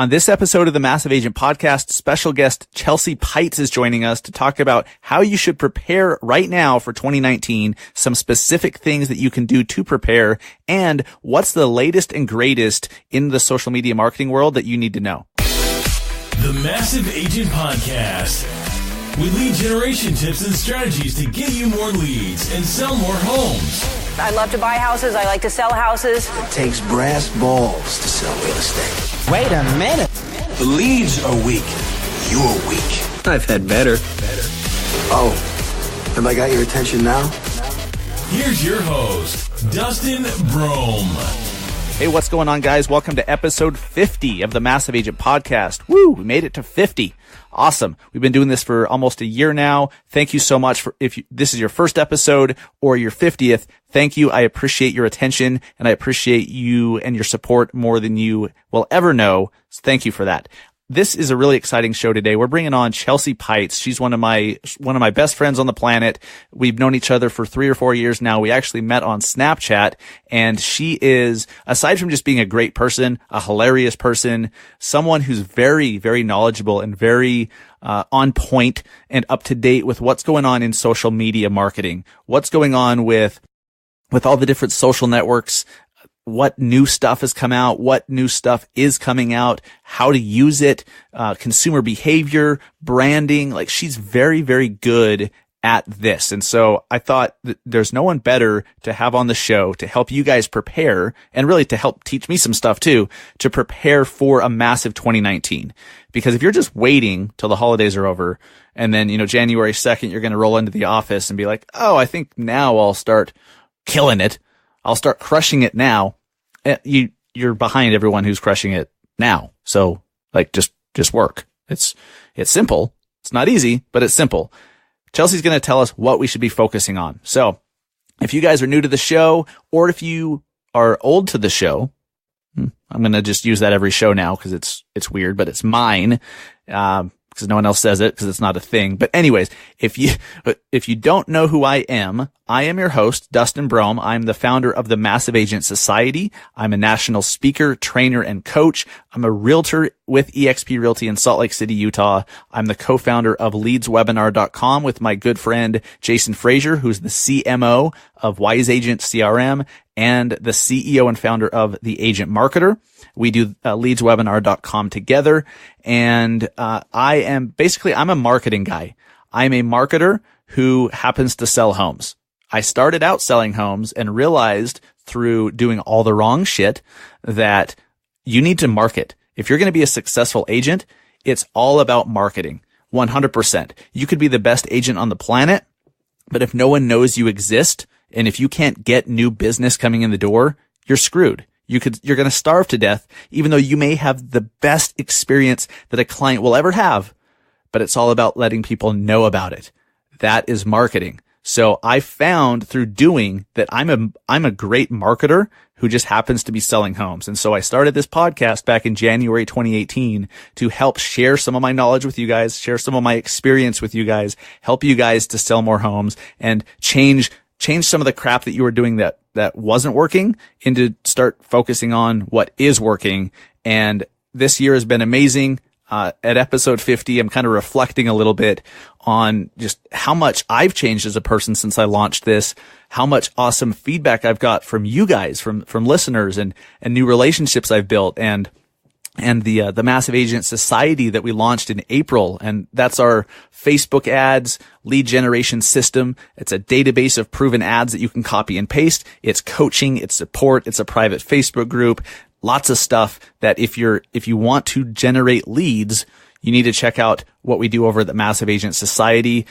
On this episode of the Massive Agent Podcast, special guest Chelsea Peitz is joining us to talk about how you should prepare right now for 2019, some specific things that you can do to prepare, and what's the latest and greatest in the social media marketing world that you need to know. The Massive Agent Podcast, with lead generation tips and strategies to get you more leads and sell more homes. I love to buy houses. I like to sell houses. It takes brass balls to sell real estate. Wait a minute. The leads are weak. You're weak. I've had better. Oh, have I got your attention now? Here's your host, Dustin Brohm. Hey, what's going on, guys? Welcome to episode 50 of the Massive Agent Podcast. Woo! We made it to 50. Awesome. We've been doing this for almost a year now. Thank you so much for if this is your first episode or your 50th. Thank you. I appreciate your attention and I appreciate you and your support more than you will ever know. So thank you for that. This is a really exciting show today. We're bringing on Chelsea Peitz. She's one of my best friends on the planet. We've known each other for 3 or 4 years now. We actually met on Snapchat, and she is, aside from just being a great person, a hilarious person, someone who's very, very knowledgeable and very on point and up to date with what's going on in social media marketing, what's going on with all the different social networks, what new stuff has come out, what new stuff is coming out, how to use it, consumer behavior, branding. Like, she's very, very good at this. And so I thought that there's no one better to have on the show to help you guys prepare, and really to help teach me some stuff too, to prepare for a massive 2019. Because if you're just waiting till the holidays are over and then, January 2nd, you're going to roll into the office and be like, oh, I think now I'll start killing it. I'll start crushing it now. You're behind everyone who's crushing it now. So just work. It's simple. It's not easy, but it's simple. Chelsea's going to tell us what we should be focusing on. So if you guys are new to the show, or if you are old to the show, I'm going to just use that every show now because it's weird, but it's mine. Because no one else says it because it's not a thing. But anyways, if you don't know who I am your host, Dustin Brohm. I'm the founder of the Massive Agent Society. I'm a national speaker, trainer, and coach. I'm a realtor with eXp Realty in Salt Lake City, Utah. I'm the co-founder of leadswebinar.com with my good friend, Jason Frazier, who's the CMO of Wise Agent CRM and the CEO and founder of The Agent Marketer. We do leadswebinar.com together. And I'm a marketing guy. I'm a marketer who happens to sell homes. I started out selling homes and realized through doing all the wrong shit that you need to market. If you're going to be a successful agent, it's all about marketing. 100%. You could be the best agent on the planet, but if no one knows you exist, and if you can't get new business coming in the door, you're screwed. You're going to starve to death, even though you may have the best experience that a client will ever have, but it's all about letting people know about it. That is marketing. So I found through doing that I'm a great marketer who just happens to be selling homes. And so I started this podcast back in January 2018 to help share some of my knowledge with you guys, share some of my experience with you guys, help you guys to sell more homes and change some of the crap that you were doing that wasn't working into start focusing on what is working. And this year has been amazing. At episode 50, I'm kind of reflecting a little bit on just how much I've changed as a person since I launched this, how much awesome feedback I've got from you guys, from listeners and new relationships I've built, and the Massive Agent Society that we launched in April. And that's our Facebook ads lead generation system. It's a database of proven ads that you can copy and paste. It's coaching, it's support, it's a private Facebook group. Lots of stuff that if you want to generate leads, you need to check out what we do over at the Massive Agent Society,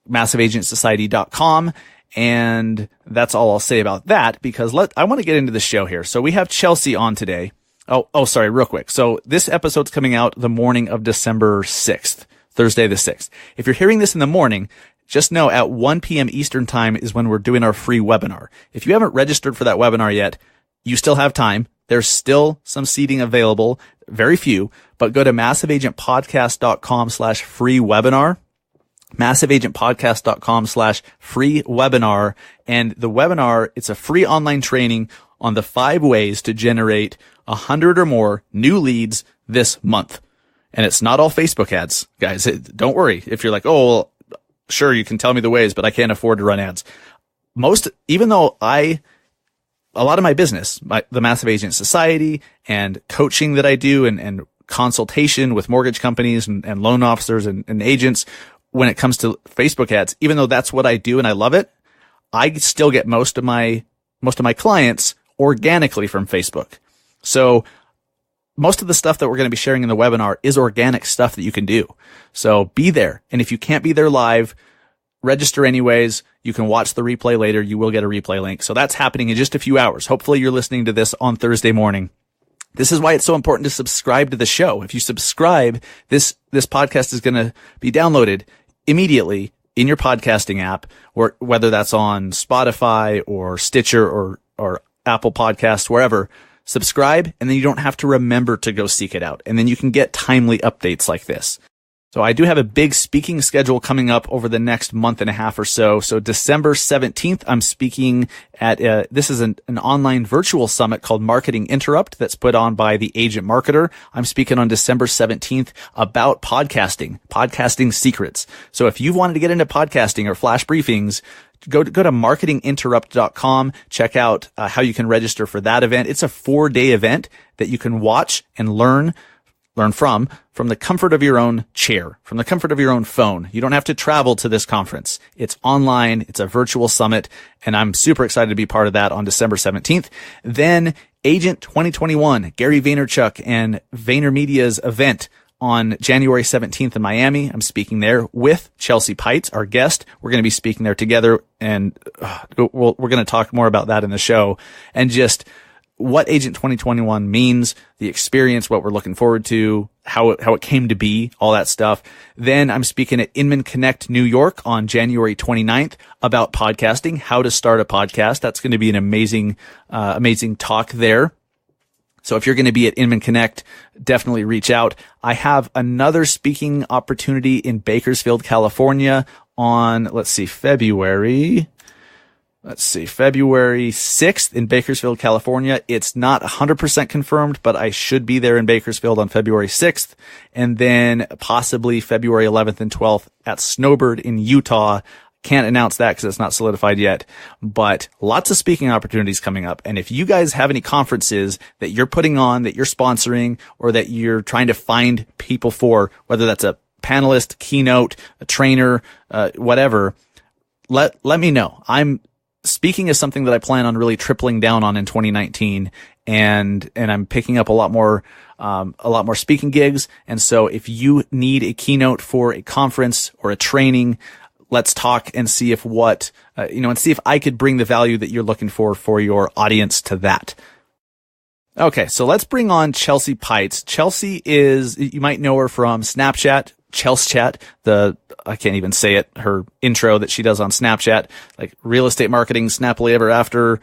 massiveagentsociety.com. And that's all I'll say about that, because I want to get into the show here. So we have Chelsea on today. Oh, sorry, real quick. So this episode's coming out the morning of December 6th, Thursday the 6th. If you're hearing this in the morning, just know at 1 p.m. Eastern time is when we're doing our free webinar. If you haven't registered for that webinar yet, you still have time. There's still some seating available, very few, but go to massiveagentpodcast.com/free webinar, massiveagentpodcast.com/free webinar. And the webinar, it's a free online training on the 5 ways to generate 100 or more new leads this month. And it's not all Facebook ads, guys. Don't worry. If you're like, oh, well, sure, you can tell me the ways, but I can't afford to run ads. Even though a lot of my business, the Massive Agent Society and coaching that I do and consultation with mortgage companies and loan officers and agents, when it comes to Facebook ads, even though that's what I do and I love it, I still get most of my clients organically from Facebook. So most of the stuff that we're going to be sharing in the webinar is organic stuff that you can do. So be there. And if you can't be there live, register anyways. You can watch the replay later. You will get a replay link. So that's happening in just a few hours. Hopefully you're listening to this on Thursday morning. This is why it's so important to subscribe to the show. If you subscribe, this podcast is going to be downloaded immediately in your podcasting app, or whether that's on Spotify or Stitcher or Apple Podcasts, wherever. Subscribe, and then you don't have to remember to go seek it out. And then you can get timely updates like this. So I do have a big speaking schedule coming up over the next month and a half or so. So December 17th, I'm speaking at, this is an online virtual summit called Marketing Interrupt that's put on by the Agent Marketer. I'm speaking on December 17th about podcasting secrets. So if you've wanted to get into podcasting or flash briefings, go to marketinginterrupt.com. Check out how you can register for that event. It's a 4-day event that you can watch and learn from the comfort of your own chair, from the comfort of your own phone. You don't have to travel to this conference. It's online. It's a virtual summit, and I'm super excited to be part of that on December 17th. Then Agent 2021, Gary Vaynerchuk and VaynerMedia's event on January 17th in Miami. I'm speaking there with Chelsea Peitz, our guest. We're going to be speaking there together, and we're going to talk more about that in the show, and just what Agent 2021 means, the experience, what we're looking forward to, how it came to be, all that stuff. Then I'm speaking at Inman Connect, New York on January 29th about podcasting, how to start a podcast. That's going to be an amazing talk there. So if you're going to be at Inman Connect, definitely reach out. I have another speaking opportunity in Bakersfield, California on, February 6th in Bakersfield, California. It's not 100% confirmed, but I should be there in Bakersfield on February 6th. And then possibly February 11th and 12th at Snowbird in Utah. Can't announce that because it's not solidified yet, but lots of speaking opportunities coming up. And if you guys have any conferences that you're putting on, that you're sponsoring, or that you're trying to find people for, whether that's a panelist, keynote, a trainer, whatever, let me know. Speaking is something that I plan on really tripling down on in 2019, and I'm picking up a lot more speaking gigs. And so if you need a keynote for a conference or a training, let's talk and see if and see if I could bring the value that you're looking for your audience to that. Okay. So let's bring on Chelsea Peitz. Chelsea you might know her from Snapchat, ChelseChat, I can't even say it, her intro that she does on Snapchat, like real estate marketing, snappily ever after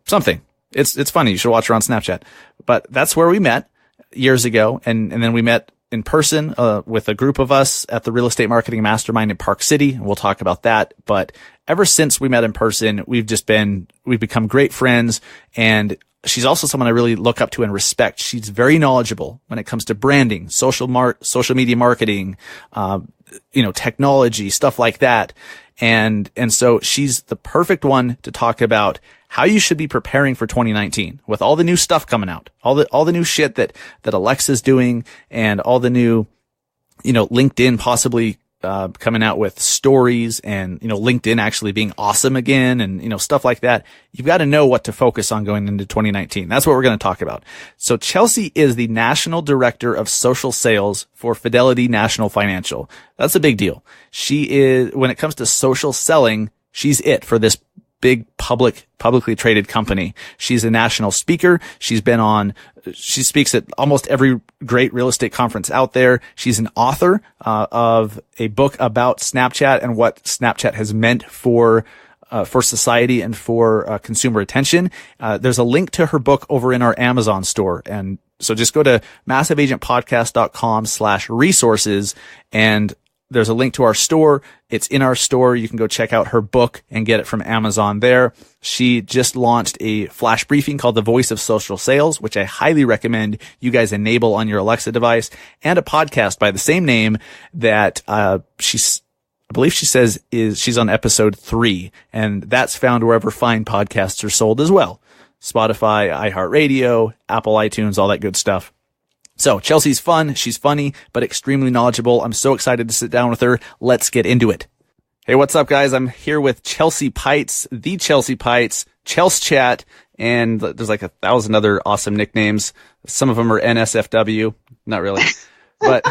something. It's funny. You should watch her on Snapchat. But that's where we met years ago. And then we met in person, with a group of us at the Real Estate Marketing Mastermind in Park City. We'll talk about that. But ever since we met in person, we've become great friends. And she's also someone I really look up to and respect. She's very knowledgeable when it comes to branding, social media marketing, technology, stuff like that. And so she's the perfect one to talk about how you should be preparing for 2019 with all the new stuff coming out, all the new shit that Alexa's doing, and all the new, LinkedIn possibly coming out with stories, and LinkedIn actually being awesome again, and stuff like that. You've got to know what to focus on going into 2019. That's what we're going to talk about. So Chelsea is the National Director of Social Sales for Fidelity National Financial. That's a big deal. She is, when it comes to social selling, she's it for this big publicly traded company. She's a national speaker. She speaks at almost every great real estate conference out there. She's an author of a book about Snapchat and what Snapchat has meant for society and for consumer attention. There's a link to her book over in our Amazon store. And so just go to massiveagentpodcast.com/resources, and there's a link to our store. It's in our store. You can go check out her book and get it from Amazon there. She just launched a flash briefing called The Voice of Social Sales, which I highly recommend you guys enable on your Alexa device, and a podcast by the same name that, I believe she says she's on episode 3, and that's found wherever fine podcasts are sold as well. Spotify, iHeartRadio, Apple iTunes, all that good stuff. So Chelsea's fun. She's funny, but extremely knowledgeable. I'm so excited to sit down with her. Let's get into it. Hey, what's up, guys? I'm here with Chelsea Peitz, the Chelsea Peitz, Chels Chat, and there's like 1,000 other awesome nicknames. Some of them are NSFW. Not really. But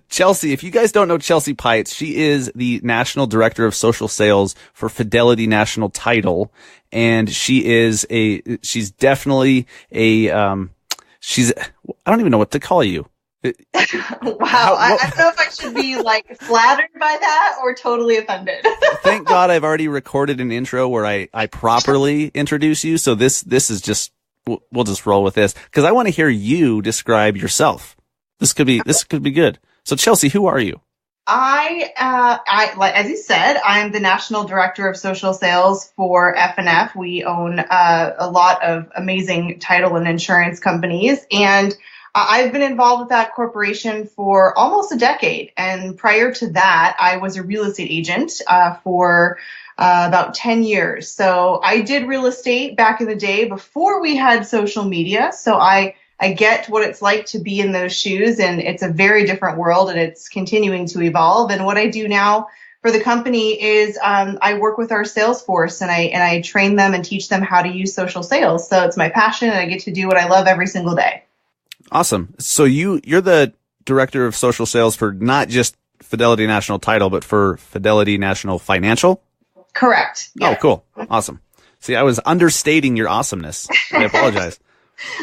Chelsea, if you guys don't know Chelsea Peitz, she is the National Director of Social Sales for Fidelity National Title. And she's definitely I don't even know what to call you. Wow. I don't know if I should be like flattered by that or totally offended. Thank God I've already recorded an intro where I properly introduce you. So this is just, we'll just roll with this because I want to hear you describe yourself. This could be good. So Chelsea, who are you? I like, as you said, I'm the National Director of Social Sales for F&F. We own a lot of amazing title and insurance companies, and I've been involved with that corporation for almost a decade. And prior to that, I was a real estate agent for about 10 years. So I did real estate back in the day before we had social media. So I get what it's like to be in those shoes, and it's a very different world, and it's continuing to evolve. And what I do now for the company is I work with our sales force, and I train them and teach them how to use social sales. So it's my passion, and I get to do what I love every single day. Awesome. So you're the Director of Social Sales for not just Fidelity National Title, but for Fidelity National Financial? Correct. Yeah. Oh, cool. Awesome. See, I was understating your awesomeness. I apologize.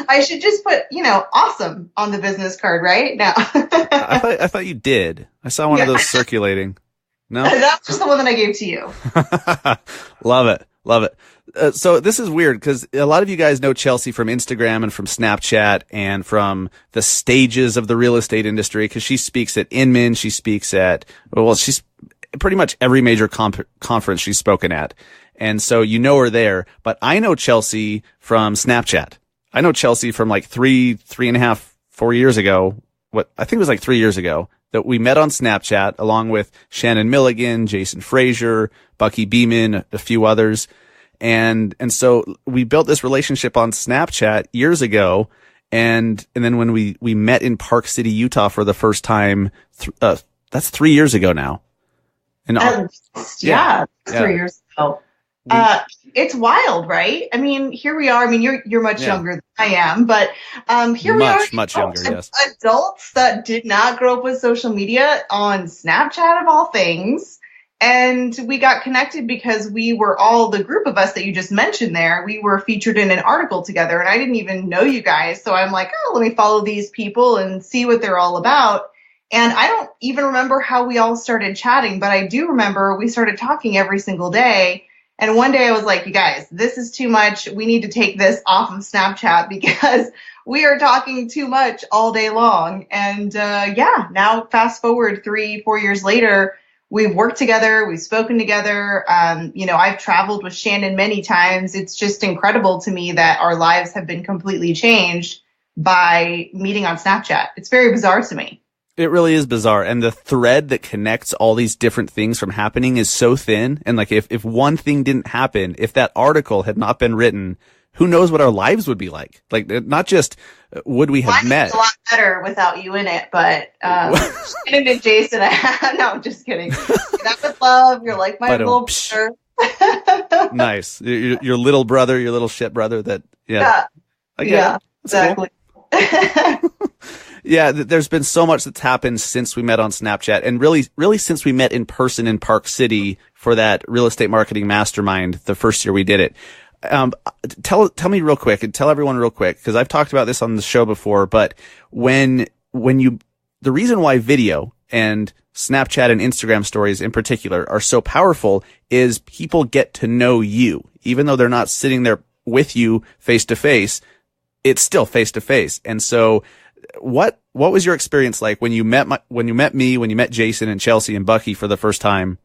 I should just put, awesome on the business card, right? No. I thought you did. I saw one of those circulating. No? That's just the one that I gave to you. Love it. So this is weird because a lot of you guys know Chelsea from Instagram and from Snapchat and from the stages of the real estate industry because she speaks at Inman. She speaks at, she's pretty much every major conference she's spoken at. And so you know her there. But I know Chelsea from Snapchat. I know Chelsea from like 3.5, 4 years ago. I think it was like 3 years ago that we met on Snapchat along with Shannon Milligan, Jason Frazier, Bucky Beeman, a few others. And so we built this relationship on Snapchat years ago. And then when we met in Park City, Utah for the first time, that's 3 years ago now. And 3 years ago. It's wild, right? I mean, here we are. I mean, you're much younger than I am, but here we are. Much younger, yes. Adults that did not grow up with social media on Snapchat of all things. And we got connected because we were all the group of us that you just mentioned there. We were featured in an article together, and I didn't even know you guys. So I'm like, let me follow these people and see what they're all about. And I don't even remember how we all started chatting, but I do remember we started talking every single day. And one day I was like, you guys, this is too much. We need to take this off of Snapchat because we are talking too much all day long. And now fast forward 3-4 years later, we've worked together. We've spoken together. I've traveled with Shannon many times. It's just incredible to me that our lives have been completely changed by meeting on Snapchat. It's very bizarre to me. It really is bizarre. And the thread that connects all these different things from happening is so thin. And like, if one thing didn't happen, if that article had not been written, who knows what our lives would be like? Like, not just would we have met. It's a lot better without you in it, but, Shannon and Jason, no, I'm just kidding. That was love. You're like my little brother. Nice. Your little brother, your little shit brother that, exactly. Cool. Yeah, there's been so much that's happened since we met on Snapchat, and really since we met in person in Park City for that real estate marketing mastermind the first year we did it. Tell me real quick and tell everyone real quick, because I've talked about this on the show before, but the reason why video and Snapchat and Instagram stories in particular are so powerful is people get to know you, even though they're not sitting there with you face to face. It's still face to face. And so What was your experience like when you met me, when you met Jason and Chelsea and Bucky for the first time?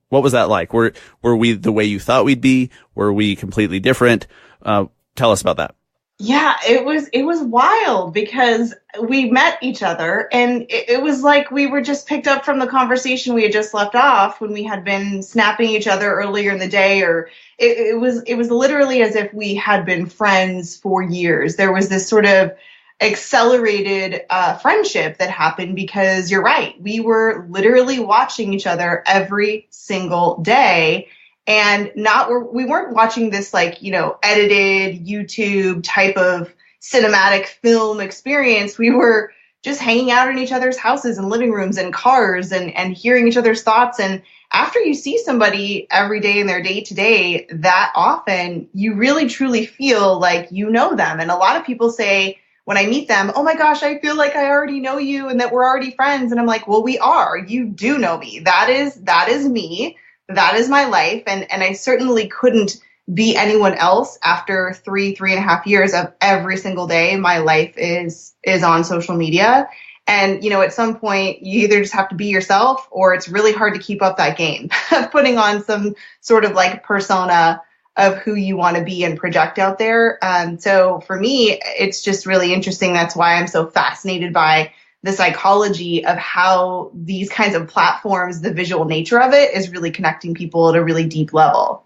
What was that like? Were we the way you thought we'd be? Were we completely different? Tell us about that. Yeah, it was wild because we met each other and it was like we were just picked up from the conversation we had just left off when we had been snapping each other earlier in the day, or it was literally as if we had been friends for years. There was this sort of accelerated friendship that happened because you're right. We were literally watching each other every single day. And we weren't watching this like, edited YouTube type of cinematic film experience. We were just hanging out in each other's houses and living rooms and cars and hearing each other's thoughts. And after you see somebody every day in their day to day that often, you really truly feel like you know them. And a lot of people say when I meet them, oh my gosh, I feel like I already know you and that we're already friends. And I'm like, well, we are. You do know me. That is me. That is my life. And I certainly couldn't be anyone else after 3.5 years of every single day. My life is on social media. And, at some point you either just have to be yourself or it's really hard to keep up that game of putting on some sort of like persona of who you want to be and project out there. So for me, it's just really interesting. That's why I'm so fascinated by the psychology of how these kinds of platforms, the visual nature of it is really connecting people at a really deep level.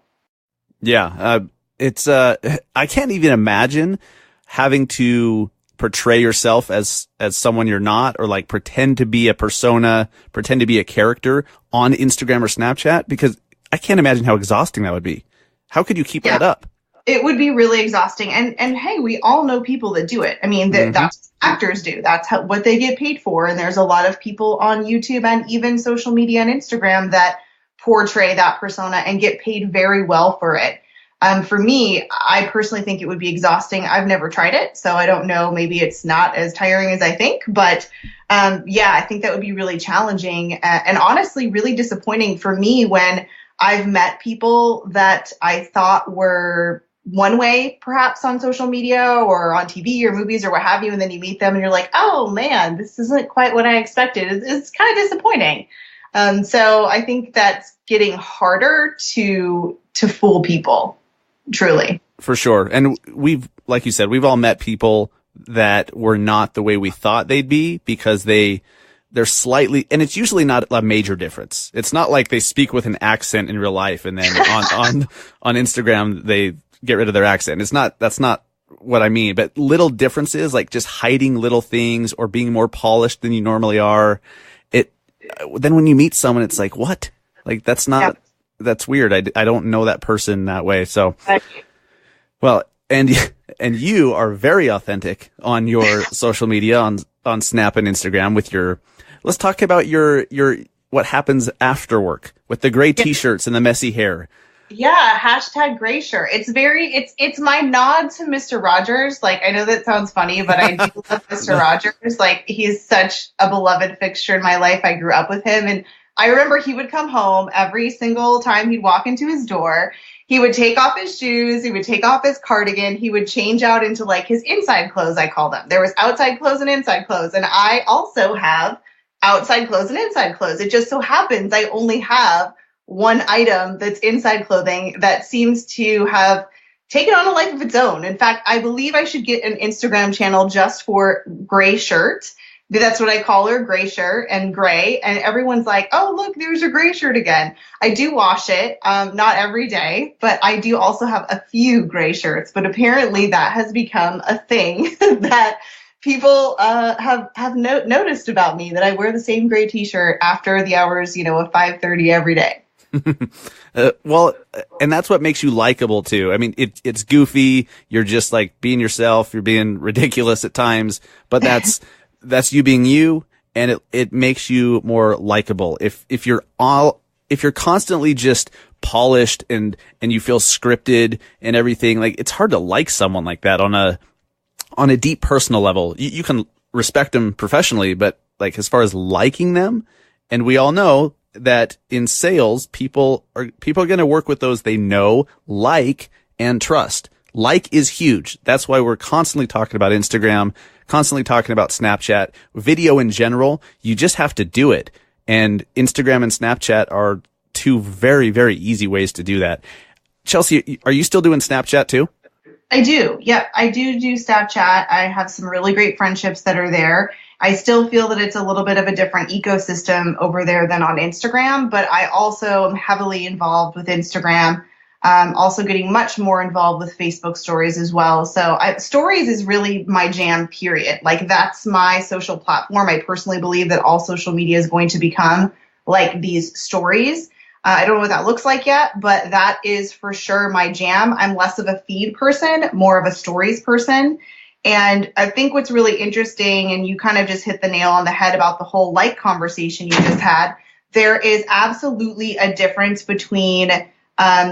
Yeah. It's, I can't even imagine having to portray yourself as someone you're not, or like pretend to be a persona, pretend to be a character on Instagram or Snapchat, because I can't imagine how exhausting that would be. How could you keep that up? It would be really exhausting. And hey, we all know people that do it. I mean, that's what actors do. That's what they get paid for. And there's a lot of people on YouTube and even social media and Instagram that portray that persona and get paid very well for it. For me, I personally think it would be exhausting. I've never tried it, so I don't know. Maybe it's not as tiring as I think. But I think that would be really challenging and honestly really disappointing for me when I've met people that I thought were one way, perhaps on social media or on TV or movies or what have you, and then you meet them and you're like, oh man, this isn't quite what I expected. It's kind of disappointing. So I think that's getting harder to fool people, truly. For sure. And like you said, we've all met people that were not the way we thought they'd be because they're slightly, and it's usually not a major difference. It's not like they speak with an accent in real life and then on Instagram they get rid of their accent. That's not what I mean, but little differences, like just hiding little things or being more polished than you normally are. Then when you meet someone, it's like, what? Like, that's weird. I don't know that person that way. So, well, and you are very authentic on your social media, on Snap and Instagram with let's talk about your what happens after work with the gray t-shirts and the messy hair. Yeah, #gray shirt. It's my nod to Mr. Rogers. Like, I know that sounds funny, but I do love Mr. Rogers. Like, he's such a beloved fixture in my life. I grew up with him, and I remember he would come home every single time he'd walk into his door. He would take off his shoes. He would take off his cardigan. He would change out into like his inside clothes, I call them. There was outside clothes and inside clothes. And I also have outside clothes and inside clothes. It just so happens I only have one item that's inside clothing that seems to have taken on a life of its own. In fact, I believe I should get an Instagram channel just for gray shirt. That's what I call her, gray shirt and gray. And everyone's like, oh, look, there's your gray shirt again. I do wash it, not every day, but I do also have a few gray shirts. But apparently that has become a thing that people have noticed about me, that I wear the same gray t-shirt after the hours, of 5:30 every day. Well, and that's what makes you likable too. I mean, it's goofy. You're just like being yourself. You're being ridiculous at times, but that's you being you, and it makes you more likable. If you're constantly just polished and you feel scripted and everything, like it's hard to like someone like that on a deep personal level. You can respect them professionally, but like as far as liking them, and we all know that in sales, people are going to work with those they know, like, and trust. Like is huge. That's why we're constantly talking about Instagram, constantly talking about Snapchat, video in general. You just have to do it. And Instagram and Snapchat are two very, very easy ways to do that. Chelsea, are you still doing Snapchat too? I do. Yeah, I do Snapchat. I have some really great friendships that are there. I still feel that it's a little bit of a different ecosystem over there than on Instagram, but I also am heavily involved with Instagram. Also getting much more involved with Facebook stories as well. So stories is really my jam, period. Like, that's my social platform. I personally believe that all social media is going to become like these stories. I don't know what that looks like yet, but that is for sure my jam. I'm less of a feed person, more of a stories person. And I think what's really interesting, and you kind of just hit the nail on the head about the whole like conversation you just had, there is absolutely a difference between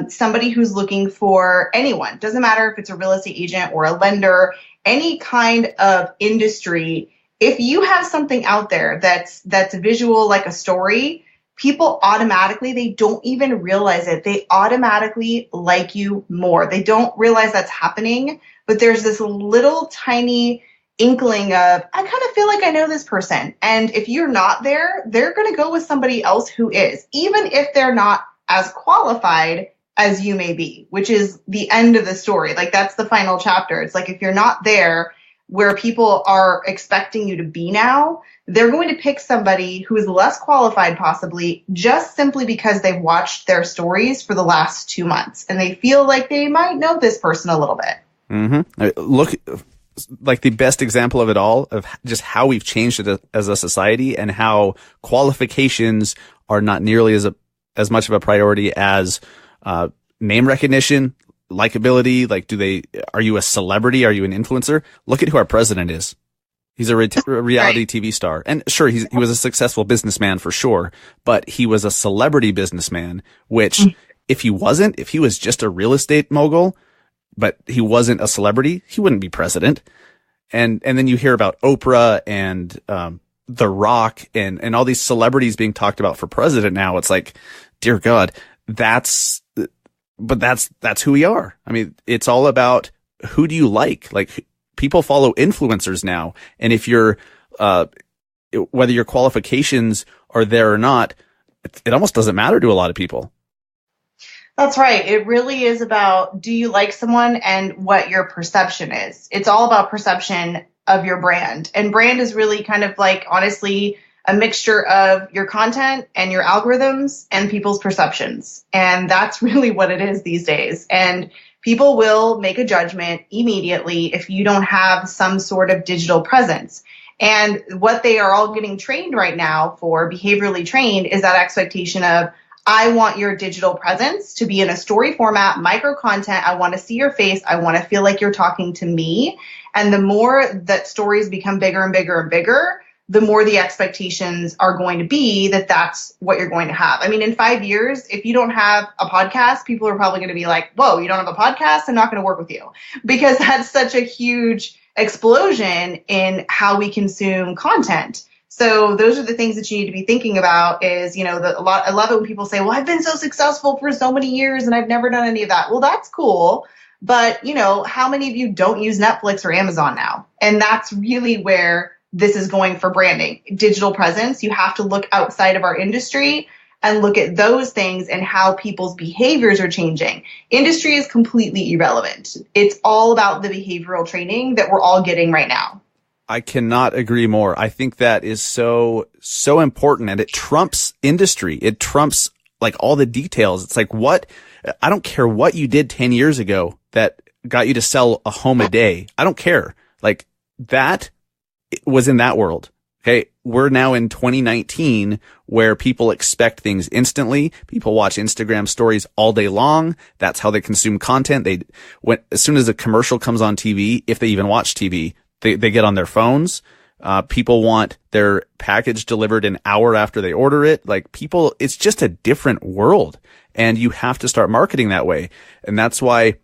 somebody who's looking for anyone. Doesn't matter if it's a real estate agent or a lender, any kind of industry. If you have something out there that's visual, like a story, people automatically, they don't even realize it. They automatically like you more. They don't realize that's happening, but there's this little tiny inkling of, I kind of feel like I know this person. And if you're not there, they're going to go with somebody else who is, even if they're not as qualified as you may be, which is the end of the story. Like, that's the final chapter. It's like, if you're not there where people are expecting you to be now, they're going to pick somebody who is less qualified, possibly, just simply because they've watched their stories for the last 2 months and they feel like they might know this person a little bit. Mm-hmm. Look, like the best example of it all, of just how we've changed it as a society, and how qualifications are not nearly as much of a priority as name recognition, likability. Like, are you a celebrity? Are you an influencer? Look at who our president is. He's a reality TV star. And sure, he was a successful businessman for sure, but he was a celebrity businessman, which if he was just a real estate mogul, but he wasn't a celebrity, he wouldn't be president. And then you hear about Oprah and The Rock and all these celebrities being talked about for president now. It's like, dear God, that's who we are. I mean, it's all about, who do you like? Like, people follow influencers now. And if whether your qualifications are there or not, it almost doesn't matter to a lot of people. That's right. It really is about, do you like someone and what your perception is. It's all about perception of your brand. And brand is really kind of like, honestly, a mixture of your content and your algorithms and people's perceptions. And that's really what it is these days. And people will make a judgment immediately if you don't have some sort of digital presence. And what they are all getting trained right now for, behaviorally trained, is that expectation of, I want your digital presence to be in a story format, micro content. I want to see your face. I want to feel like you're talking to me. And the more that stories become bigger and bigger and bigger, the more the expectations are going to be that that's what you're going to have. I mean, in 5 years, if you don't have a podcast, people are probably going to be like, whoa, you don't have a podcast? I'm not going to work with you. Because that's such a huge explosion in how we consume content. So those are the things that you need to be thinking about is, I love it when people say, well, I've been so successful for so many years and I've never done any of that. Well, that's cool. But, how many of you don't use Netflix or Amazon now? And that's really where this is going for branding. Digital presence, you have to look outside of our industry and look at those things and how people's behaviors are changing. Industry is completely irrelevant. It's all about the behavioral training that we're all getting right now. I cannot agree more. I think that is so important, and it trumps industry. It trumps like all the details. It's like, I don't care what you did 10 years ago that got you to sell a home a day. I don't care. Like, that was in that world. Okay. We're now in 2019 where people expect things instantly. People watch Instagram stories all day long. That's how they consume content. As soon as a commercial comes on TV, if they even watch TV, they get on their phones. People want their package delivered an hour after they order it. Like, it's just a different world, and you have to start marketing that way. And that's why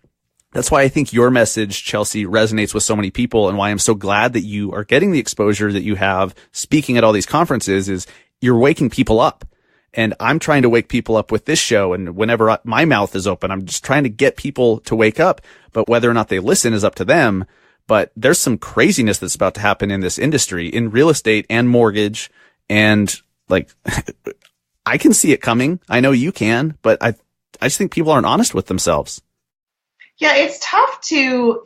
I think your message, Chelsea, resonates with so many people, and why I'm so glad that you are getting the exposure that you have speaking at all these conferences. Is you're waking people up. And I'm trying to wake people up with this show. And whenever my mouth is open, I'm just trying to get people to wake up. But whether or not they listen is up to them. but there's some craziness that's about to happen in this industry, in real estate and mortgage. And like, I can see it coming. I know you can, but I just think people aren't honest with themselves. Yeah, it's tough to,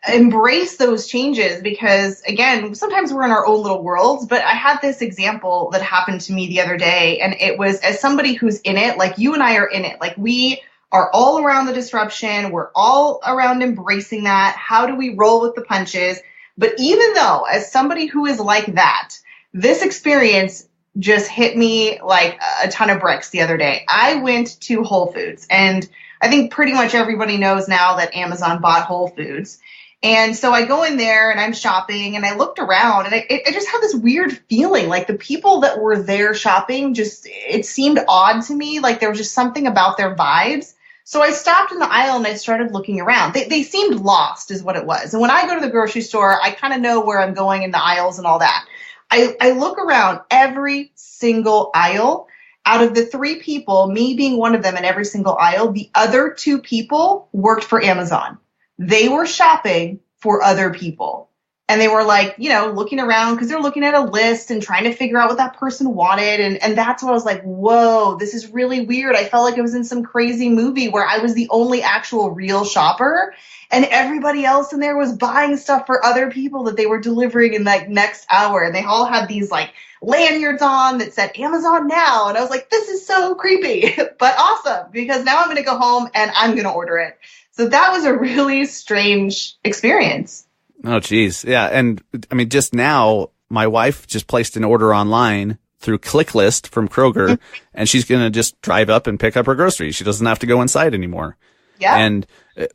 embrace those changes because, again, sometimes we're in our own little worlds. But I had this example that happened to me the other day, and it was as somebody who's in it, like you and I are in it, like we are all around the disruption. We're all around embracing that. How do we roll with the punches? But even though, as somebody who is like that, this experience just hit me like a ton of bricks the other day. I went to Whole Foods, and I think pretty much everybody knows now that Amazon bought Whole Foods. And so I go in there and I'm shopping, and I looked around, and I just had this weird feeling like the people that were there shopping, it seemed odd to me. Like there was just something about their vibes. So I stopped in the aisle and I started looking around. They seemed lost is what it was. And when I go to the grocery store, I kind of know where I'm going in the aisles and all that. I look around every single aisle. Out of the 3 people, me being one of them in every single aisle, the other 2 people worked for Amazon. They were shopping for other people. And they were like, looking around because they're looking at a list and trying to figure out what that person wanted. And that's what I was like, whoa, this is really weird. I felt like I was in some crazy movie where I was the only actual real shopper. And everybody else in there was buying stuff for other people that they were delivering in like next hour. And they all had these like lanyards on that said Amazon now. And I was like, this is so creepy, but awesome, because now I'm going to go home and I'm going to order it. So that was a really strange experience. Oh, geez. Yeah. And I mean, just now, my wife just placed an order online through ClickList from Kroger, and she's going to just drive up and pick up her groceries. She doesn't have to go inside anymore. Yeah. And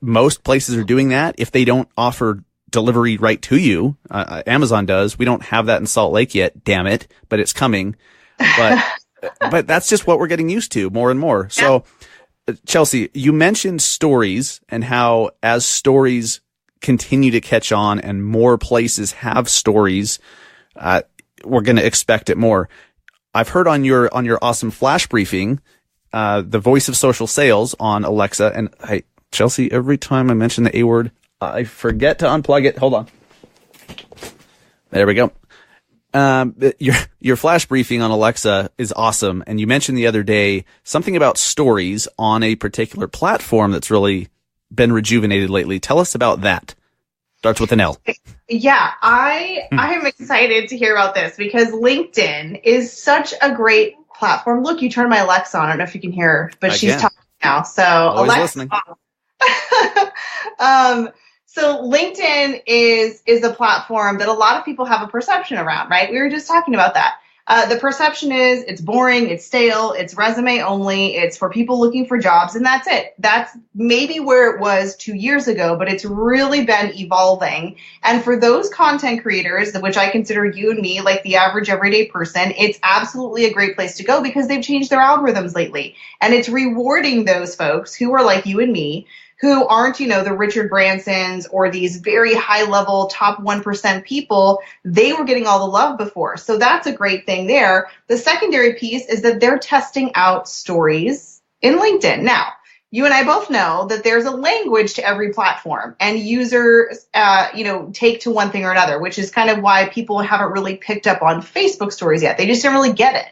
most places are doing that. If they don't offer delivery right to you, Amazon does. We don't have that in Salt Lake yet, damn it, but it's coming. But that's just what we're getting used to more and more. Yeah. So, Chelsea, you mentioned stories and how as stories continue to catch on and more places have stories, we're going to expect it more. I've heard on your awesome flash briefing, the voice of social sales on Alexa. And Chelsea, every time I mention the A word, I forget to unplug it. Hold on. There we go. Your flash briefing on Alexa is awesome. And you mentioned the other day something about stories on a particular platform that's really been rejuvenated lately. Tell us about that. Starts with an L. Yeah, I am excited to hear about this because LinkedIn is such a great platform. Look, you turned my Alexa on. I don't know if you can hear her, but she's talking now. So always Alexa. Listening. So LinkedIn is a platform that a lot of people have a perception around, right? We were just talking about that. The perception is it's boring, it's stale, it's resume only, it's for people looking for jobs, and that's it. That's maybe where it was 2 years ago, but it's really been evolving. And for those content creators, which I consider you and me, like the average everyday person, it's absolutely a great place to go because they've changed their algorithms lately. And it's rewarding those folks who are like you and me, who aren't, the Richard Bransons or these very high level top 1% people. They were getting all the love before. So that's a great thing there. The secondary piece is that they're testing out stories in LinkedIn. Now, you and I both know that there's a language to every platform, and users, take to one thing or another, which is kind of why people haven't really picked up on Facebook stories yet. They just don't really get it.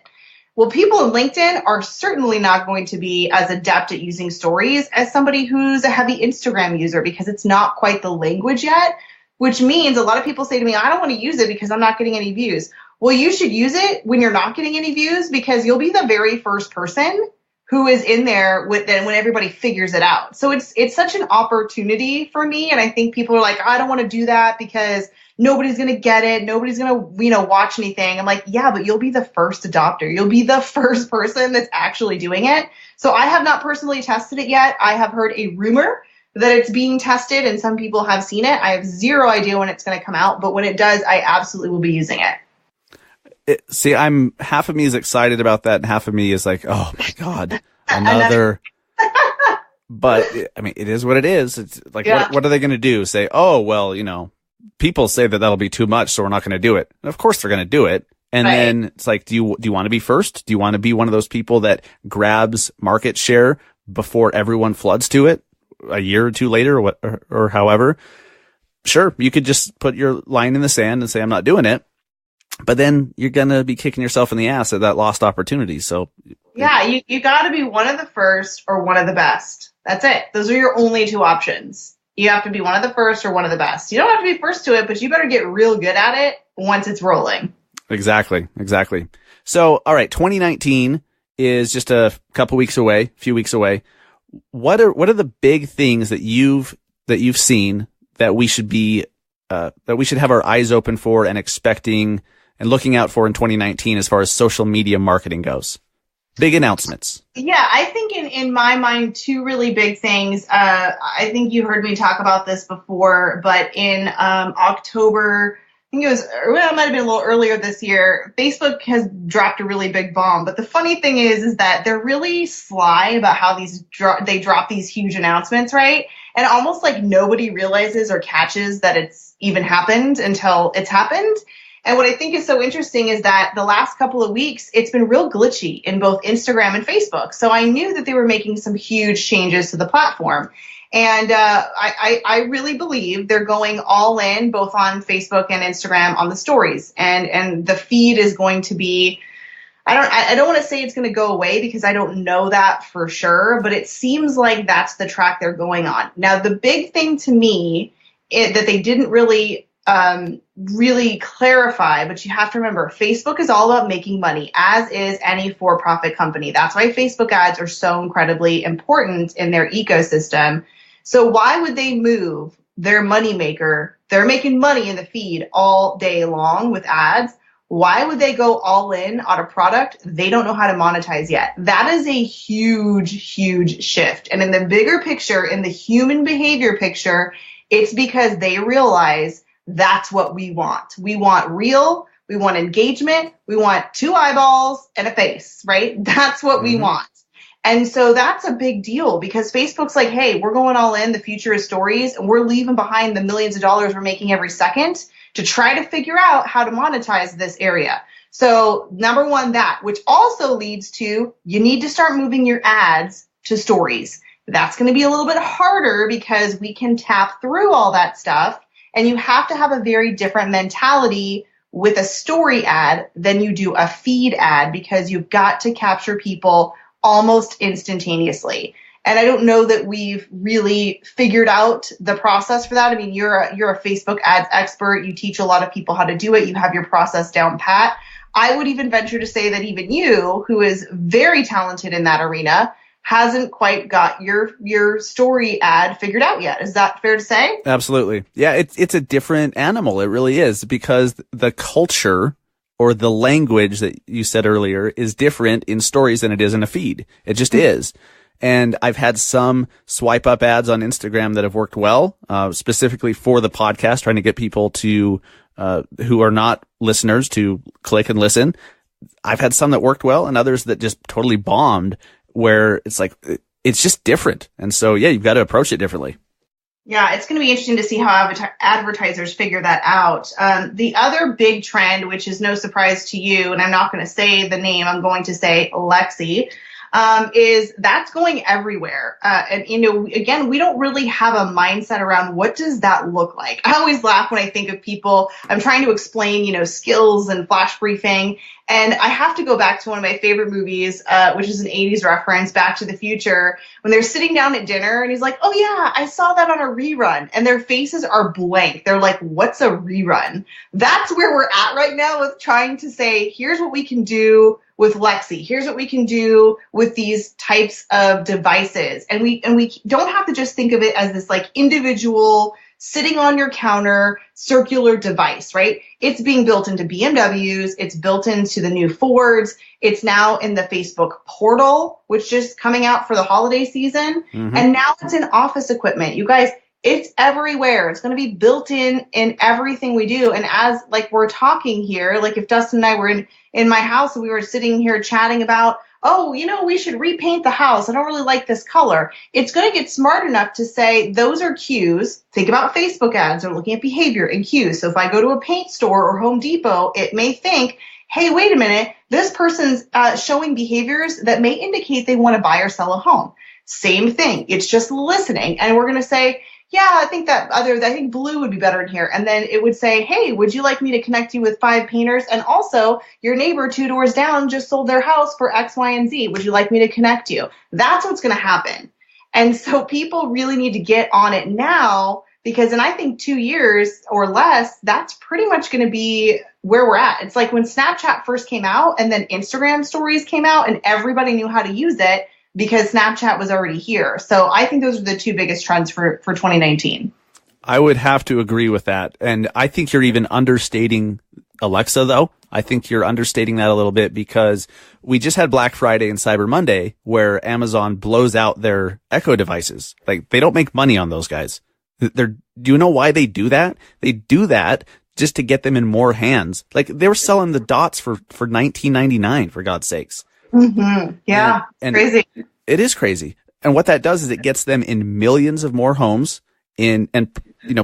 Well, people in LinkedIn are certainly not going to be as adept at using stories as somebody who's a heavy Instagram user because it's not quite the language yet, which means a lot of people say to me, I don't want to use it because I'm not getting any views. Well, you should use it when you're not getting any views because you'll be the very first person who is in there when everybody figures it out. So it's such an opportunity for me. And I think people are like, I don't want to do that because nobody's going to get it. Nobody's going to, watch anything. I'm like, yeah, but you'll be the first adopter. You'll be the first person that's actually doing it. So I have not personally tested it yet. I have heard a rumor that it's being tested and some people have seen it. I have zero idea when it's going to come out, but when it does, I absolutely will be using it. See, half of me is excited about that, and half of me is like, oh my God, another. But I mean, it is what it is. It's like, yeah. What are they going to do? Say, oh, well, people say that that'll be too much, so we're not going to do it. And of course they're going to do it. And right. Then it's like, do you want to be first? Do you want to be one of those people that grabs market share before everyone floods to it a year or two later or however? sure, you could just put your line in the sand and say, I'm not doing it. But then you're going to be kicking yourself in the ass at that lost opportunity. So yeah, you got to be one of the first or one of the best. That's it. Those are your only two options. You have to be one of the first or one of the best. You don't have to be first to it, but you better get real good at it once it's rolling. Exactly. So, all right, 2019 is just a few weeks away. What are the big things that you've seen that we should have our eyes open for and expecting and looking out for in 2019 as far as social media marketing goes? Big announcements. Yeah, I think in my mind, two really big things. I think you heard me talk about this before, but in October, I think it might have been a little earlier this year, Facebook has dropped a really big bomb. But the funny thing is that they're really sly about how they drop these huge announcements, right? And almost like nobody realizes or catches that it's even happened until it's happened. And what I think is so interesting is that the last couple of weeks, it's been real glitchy in both Instagram and Facebook. So I knew that they were making some huge changes to the platform. And I really believe they're going all in, both on Facebook and Instagram, on the stories. And the feed is going to be, I don't want to say it's going to go away because I don't know that for sure, but it seems like that's the track they're going on. Now, the big thing to me that they didn't really clarify, but you have to remember, Facebook is all about making money, as is any for-profit company. That's why Facebook ads are so incredibly important in their ecosystem. So why would they move their moneymaker? They're making money in the feed all day long with ads. Why would they go all in on a product they don't know how to monetize yet? That is a huge, huge shift. And in the bigger picture, in the human behavior picture, it's because they realize that's what we want. We want real, we want engagement, we want two eyeballs and a face, right? That's what we want. And so that's a big deal because Facebook's like, hey, we're going all in. The future is stories, and we're leaving behind the millions of dollars we're making every second to try to figure out how to monetize this area. So number one, that, which also leads to you need to start moving your ads to stories. That's going to be a little bit harder because we can tap through all that stuff, and you have to have a very different mentality with a story ad than you do a feed ad because you've got to capture people almost instantaneously. And I don't know that we've really figured out the process for that. I mean, you're a Facebook ads expert. You teach a lot of people how to do it. You have your process down pat. I would even venture to say that even you, who is very talented in that arena, hasn't quite got your story ad figured out yet. Is that fair to say? Absolutely. Yeah, it's a different animal. It really is, because the culture or the language that you said earlier is different in stories than it is in a feed. It just is. And I've had some swipe up ads on Instagram that have worked well, specifically for the podcast, trying to get people to, who are not listeners, to click and listen. I've had some that worked well and others that just totally bombed, where it's like, it's just different. And so, yeah, you've got to approach it differently. Yeah, it's going to be interesting to see how advertisers figure that out. The other big trend, which is no surprise to you, and I'm not going to say the name, I'm going to say Lexi, is that's going everywhere. And, you know, again, we don't really have a mindset around what does that look like. I always laugh when I think of people, I'm trying to explain, you know, skills and flash briefing. And I have to go back to one of my favorite movies, which is an 80s reference, Back to the Future, when they're sitting down at dinner and he's like, oh yeah, I saw that on a rerun. And their faces are blank. They're like, what's a rerun? That's where we're at right now with trying to say, here's what we can do with Lexi. Here's what we can do with these types of devices. And we don't have to just think of it as this like individual sitting on your counter circular device, right? It's being built into BMWs. It's built into the new Fords. It's now in the Facebook portal, which just coming out for the holiday season. Mm-hmm. And now it's in office equipment. You guys, it's everywhere. It's going to be built in everything we do. And as like we're talking here, like if Dustin and I were in my house and we were sitting here chatting about, oh, you know, we should repaint the house. I don't really like this color. It's going to get smart enough to say those are cues. Think about Facebook ads or looking at behavior and cues. So if I go to a paint store or Home Depot, it may think, hey, wait a minute, this person's showing behaviors that may indicate they want to buy or sell a home. Same thing. It's just listening. And we're going to say, yeah, I think blue would be better in here. And then it would say, hey, would you like me to connect you with 5 painters? And also, your neighbor 2 doors down just sold their house for X, Y, and Z. Would you like me to connect you? That's what's going to happen. And so people really need to get on it now, because in, I think, 2 years or less, that's pretty much going to be where we're at. It's like when Snapchat first came out and then Instagram stories came out and everybody knew how to use it, because Snapchat was already here. So I think those are the 2 biggest trends for 2019. I would have to agree with that. And I think you're even understating Alexa, though. I think you're understating that a little bit, because we just had Black Friday and Cyber Monday where Amazon blows out their Echo devices. Like, they don't make money on those guys. Do you know why they do that? They do that just to get them in more hands. Like, they were selling the Dots for $19.99, for God's sakes. Mm-hmm. Yeah, and crazy. It is crazy. And what that does is it gets them in millions of more homes, and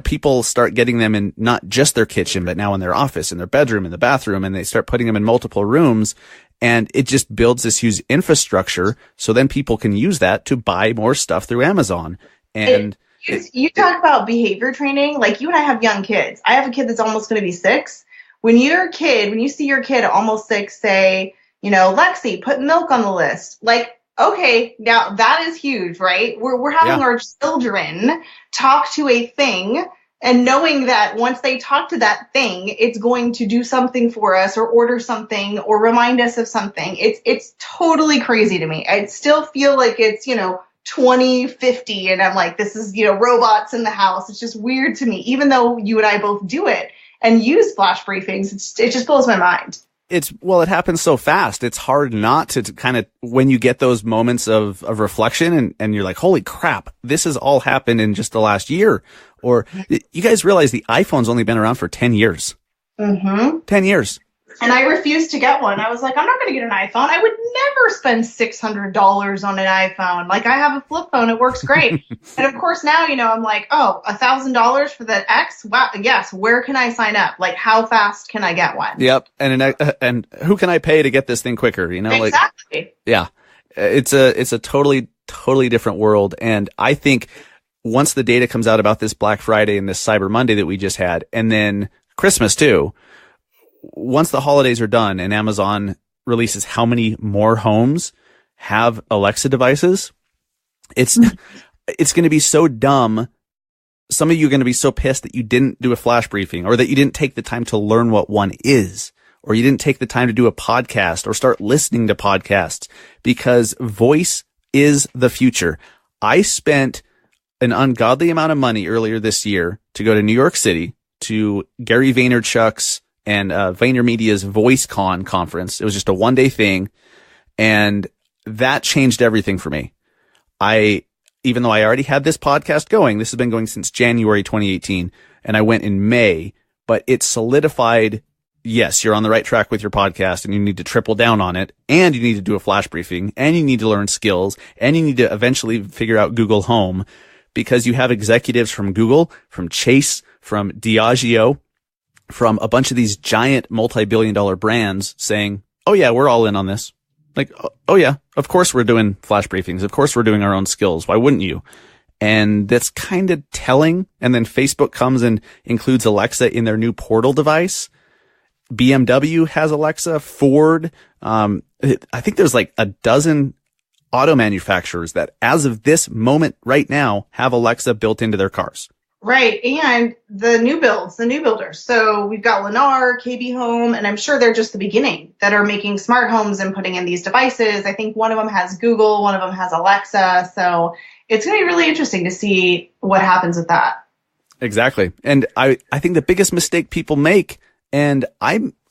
people start getting them in not just their kitchen, but now in their office, in their bedroom, in the bathroom, and they start putting them in multiple rooms, and it just builds this huge infrastructure. So then people can use that to buy more stuff through Amazon. And you talk about behavior training. Like, you and I have young kids. I have a kid that's almost going to be 6. When you see your kid at almost 6 say, Lexi, put milk on the list. Like, okay, now that is huge, right? We're having our children talk to a thing, and knowing that once they talk to that thing, it's going to do something for us, or order something, or remind us of something. It's totally crazy to me. I still feel like it's, 2050, and I'm like, this is, robots in the house. It's just weird to me, even though you and I both do it and use flash briefings. It just blows my mind. it happens so fast. It's hard not to kind of, when you get those moments of reflection and you're like, holy crap, this has all happened in just the last year. Or you guys realize the iPhone's only been around for 10 years. Mm-hmm. 10 years. And I refused to get one. I was like, I'm not going to get an iPhone. I would never spend $600 on an iPhone. Like, I have a flip phone. It works great. And of course now, I'm like, oh, $1,000 for that X? Wow. Yes. Where can I sign up? Like, how fast can I get one? Yep. And who can I pay to get this thing quicker? Exactly. Like, yeah, it's a totally different world. And I think once the data comes out about this Black Friday and this Cyber Monday that we just had, and then Christmas too, once the holidays are done and Amazon releases how many more homes have Alexa devices, it's going to be so dumb. Some of you are going to be so pissed that you didn't do a flash briefing, or that you didn't take the time to learn what one is, or you didn't take the time to do a podcast or start listening to podcasts, because voice is the future. I spent an ungodly amount of money earlier this year to go to New York City to Gary Vaynerchuk's and VaynerMedia's VoiceCon conference. It was just a one-day thing, and that changed everything for me. Even though I already had this podcast going, this has been going since January 2018, and I went in May, but it solidified, yes, you're on the right track with your podcast, and you need to triple down on it, and you need to do a flash briefing, and you need to learn skills, and you need to eventually figure out Google Home, because you have executives from Google, from Chase, from Diageo, from a bunch of these giant multi-billion-dollar brands saying, oh yeah, we're all in on this. Like, oh yeah, of course we're doing flash briefings. Of course we're doing our own skills. Why wouldn't you? And that's kind of telling. And then Facebook comes and includes Alexa in their new Portal device. BMW has Alexa. Ford. I think there's like a dozen auto manufacturers that, as of this moment right now, have Alexa built into their cars. Right. And the new builders. So we've got Lennar, KB Home, and I'm sure they're just the beginning that are making smart homes and putting in these devices. I think one of them has Google, one of them has Alexa. So it's going to be really interesting to see what happens with that. Exactly. And I think the biggest mistake people make, and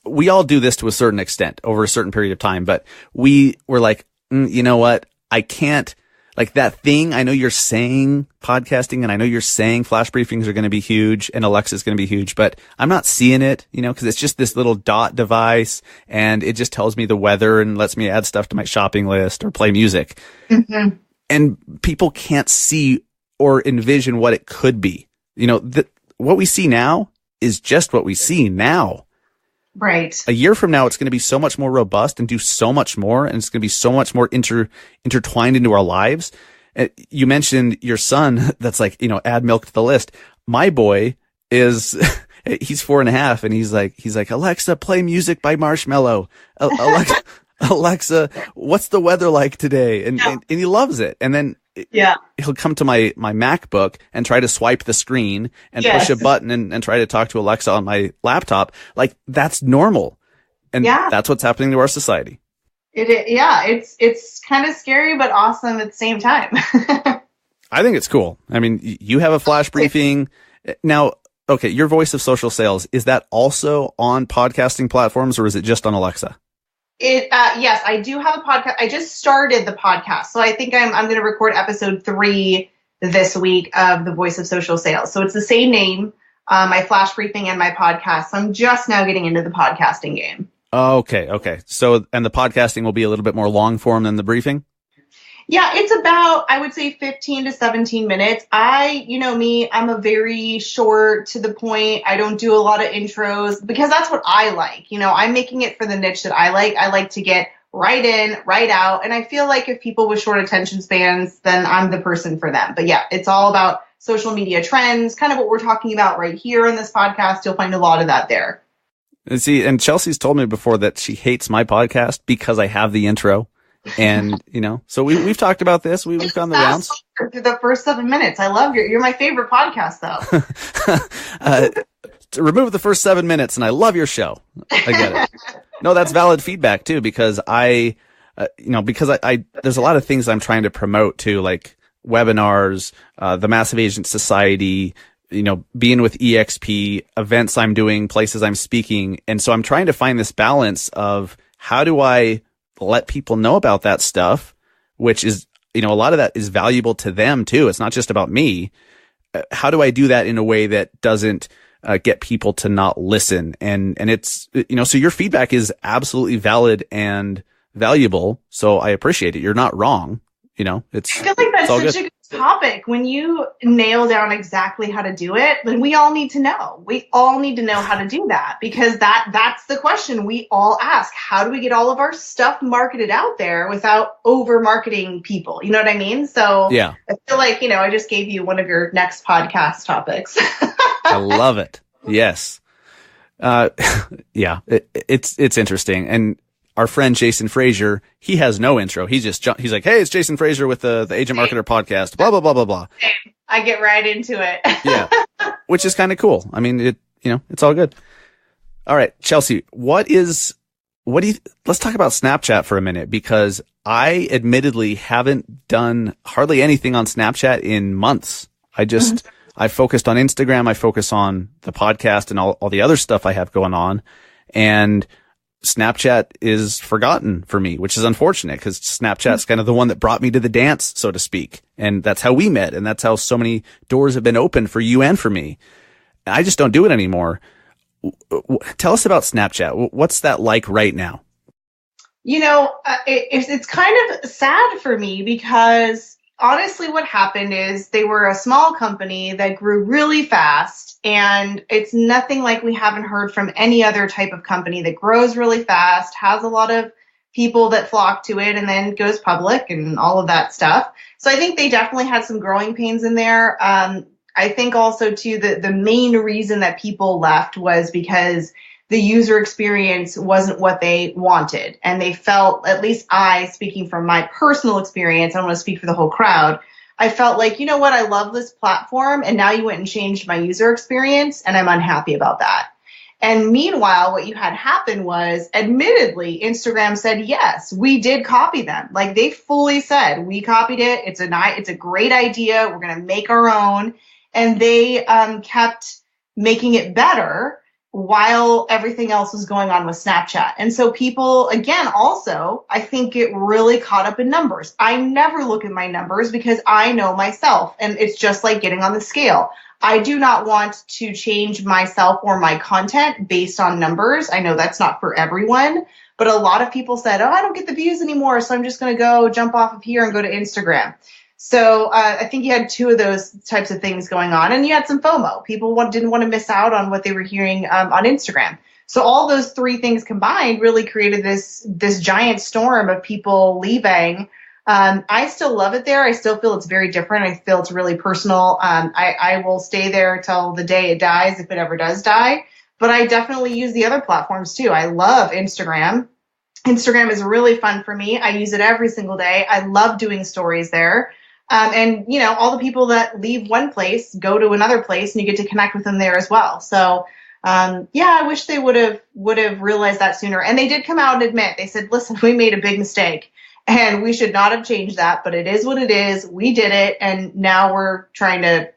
we all do this to a certain extent over a certain period of time, but we were like, you know what? I can't. Like that thing, I know you're saying podcasting, and I know you're saying flash briefings are going to be huge and Alexa's going to be huge, but I'm not seeing it, because it's just this little dot device, and it just tells me the weather and lets me add stuff to my shopping list or play music. Mm-hmm. And people can't see or envision what it could be. What we see now is just what we see now. Right. A year from now, it's going to be so much more robust and do so much more, and it's going to be so much more intertwined into our lives. You mentioned your son that's like, add milk to the list. My boy is, he's 4.5 and he's like, Alexa, play music by Marshmello. Alexa, what's the weather like today? And he loves it. And then he'll come to my MacBook and try to swipe the screen and push a button and try to talk to Alexa on my laptop. Like, that's normal. And that's what's happening to our society. It's kind of scary, but awesome at the same time. I think it's cool. I mean, you have a flash briefing now. Okay. Your voice of social sales, is that also on podcasting platforms or is it just on Alexa? Yes, I do have a podcast. I just started the podcast. So I think I'm going to record episode 3 this week of the Voice of Social Sales. So it's the same name, my flash briefing and my podcast. So I'm just now getting into the podcasting game. Okay. So, and the podcasting will be a little bit more long form than the briefing? Yeah, it's about, I would say 15 to 17 minutes. I'm a very short to the point. I don't do a lot of intros because that's what I like. I'm making it for the niche that I like. I like to get right in, right out. And I feel like if people with short attention spans, then I'm the person for them. But yeah, it's all about social media trends, kind of what we're talking about right here in this podcast. You'll find a lot of that there. And Chelsea's told me before that she hates my podcast because I have the intro. And, so we've talked about this. We've gone the rounds. Through the first 7 minutes. I love you're my favorite podcast though. To remove the first 7 minutes and I love your show. I get it. No, that's valid feedback too, because I there's a lot of things I'm trying to promote too, like webinars, the Massive Agent Society, being with EXP, events I'm doing, places I'm speaking. And so I'm trying to find this balance of how do I let people know about that stuff, which is, a lot of that is valuable to them too. It's not just about me. How do I do that in a way that doesn't get people to not listen? And it's, so your feedback is absolutely valid and valuable. So I appreciate it. You're not wrong. I feel like that's such a good topic. When you nail down exactly how to do it, then we all need to know. We all need to know how to do that because that's the question we all ask. How do we get all of our stuff marketed out there without over marketing people? You know what I mean? So yeah, I feel like, I just gave you one of your next podcast topics. I love it. Yes. It's interesting. And our friend Jason Frazier, he has no intro. He's like, hey, it's Jason Frazier with the Agent Marketer podcast, blah, blah, blah, blah, blah. I get right into it. Yeah. Which is kind of cool. I mean, it's all good. All right, Chelsea, let's talk about Snapchat for a minute, because I admittedly haven't done hardly anything on Snapchat in months. I focused on Instagram. I focus on the podcast and all the other stuff I have going on. And Snapchat is forgotten for me, which is unfortunate because Snapchat's kind of the one that brought me to the dance, so to speak. And that's how we met. And that's how so many doors have been opened for you and for me. I just don't do it anymore. Tell us about Snapchat. What's that like right now? It's kind of sad for me because honestly, what happened is they were a small company that grew really fast. And it's nothing like we haven't heard from any other type of company that grows really fast, has a lot of people that flock to it, and then goes public and all of that stuff. So I think they definitely had some growing pains in there. I think also, too, the main reason that people left was because the user experience wasn't what they wanted. And they felt, at least speaking from my personal experience, I don't want to speak for the whole crowd, I felt like, I love this platform, and now you went and changed my user experience, and I'm unhappy about that. And meanwhile, what you had happen was, admittedly, Instagram said, yes, we did copy them. Like, they fully said, we copied it. It's a great idea. We're going to make our own. And they kept making it better while everything else was going on with Snapchat. And so people, again, also, I think get really caught up in numbers. I never look at my numbers because I know myself, and it's just like getting on the scale. I do not want to change myself or my content based on numbers. I know that's not for everyone, but a lot of people said, I don't get the views anymore, so I'm just going to go jump off of here and go to Instagram. So I think you had two of those types of things going on, and you had some FOMO. People didn't want to miss out on what they were hearing on Instagram. So all those three things combined really created this giant storm of people leaving I still love it there. I still feel it's very different. I feel it's really personal. I will stay there till the day it dies, if it ever does die. But I definitely use the other platforms too. I love Instagram. Instagram is really fun for me. I use it every single day. I love doing stories there. And all the people that leave one place go to another place, and you get to connect with them there as well. So, I wish they would have realized that sooner. And they did come out and admit, they said, listen, we made a big mistake and we should not have changed that, but it is what it is. We did it. And now we're trying to,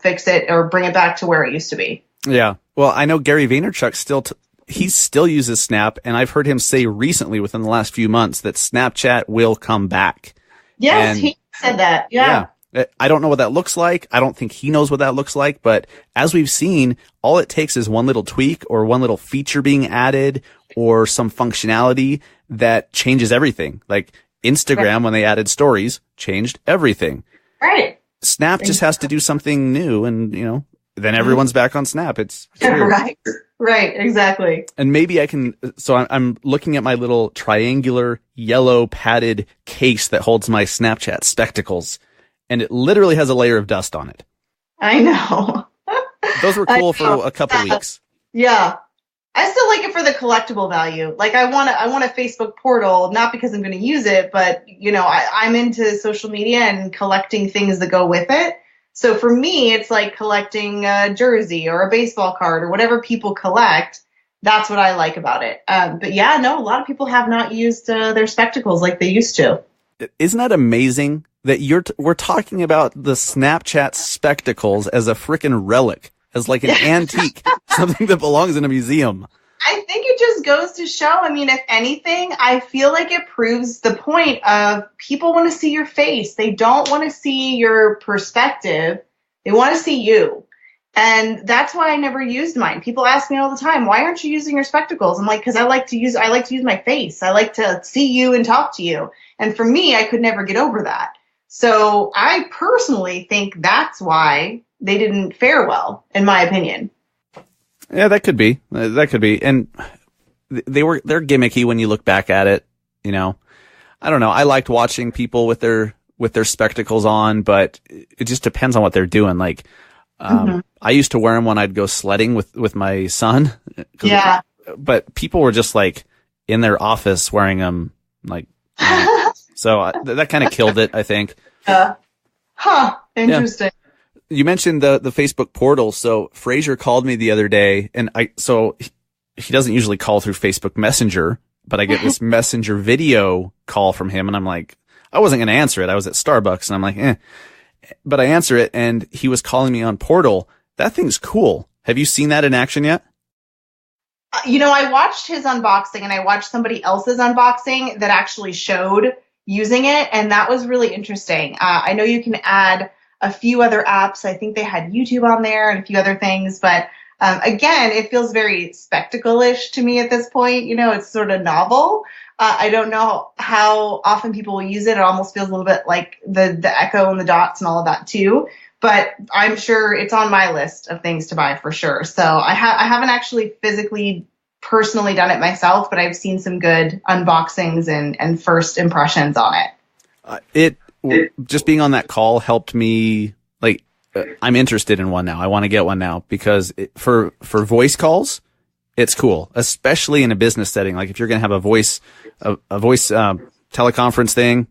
fix it or bring it back to where it used to be. Yeah. Well, I know Gary Vaynerchuk he still uses Snap, and I've heard him say recently within the last few months that Snapchat will come back. Yes, he said that. Yeah. I don't know what that looks like. I don't think he knows what that looks like, but as we've seen, all it takes is one little tweak or one little feature being added or some functionality that changes everything. Like Instagram, when they added stories, changed everything. Right. Snap just has to do something new, and, then everyone's back on Snap. It's weird. Right, exactly. And maybe I can, so I'm looking at my little triangular yellow padded case that holds my Snapchat spectacles, and it literally has a layer of dust on it. I know. Those were cool for a couple weeks. Yeah. I still like it for the collectible value. Like I want a Facebook portal, not because I'm going to use it, but I'm into social media and collecting things that go with it. So for me, it's like collecting a jersey or a baseball card or whatever people collect. That's what I like about it. But yeah, no, a lot of people have not used their spectacles like they used to. Isn't that amazing that we're talking about the Snapchat spectacles as a frickin' relic, as like an antique, something that belongs in a museum? I think it just goes to show, if anything, I feel like it proves the point of people want to see your face. They don't want to see your perspective. They want to see you. And that's why I never used mine. People ask me all the time, why aren't you using your spectacles? I'm like, because I like to use my face. I like to see you and talk to you. And for me, I could never get over that. So I personally think that's why they didn't fare well, in my opinion. Yeah, that could be. And they're gimmicky when you look back at it, I don't know. I liked watching people with their spectacles on, but it just depends on what they're doing. Like, I used to wear them when I'd go sledding with my son. Yeah. But people were just like in their office wearing them, like, so that kind of killed it, I think. Interesting. Yeah. You mentioned the Facebook portal. So Frazier called me the other day, and he doesn't usually call through Facebook Messenger, but I get this Messenger video call from him, and I'm like, I wasn't going to answer it. I was at Starbucks, and I'm like, but I answer it, and he was calling me on Portal. That thing's cool. Have you seen that in action yet? I watched his unboxing, and I watched somebody else's unboxing that actually showed using it, and that was really interesting. I know you can add a few other apps. I think they had YouTube on there and a few other things, but again, it feels very spectacle-ish to me at this point. It's sort of novel. I don't know how often people will use it. It almost feels a little bit like the echo and the dots and all of that too. But I'm sure it's on my list of things to buy for sure. So I haven't actually personally done it myself, but I've seen some good unboxings and first impressions on it. Just being on that call helped me. Like, I'm interested in one now. I want to get one now because for voice calls, it's cool, especially in a business setting. Like if you're going to have a voice teleconference thing,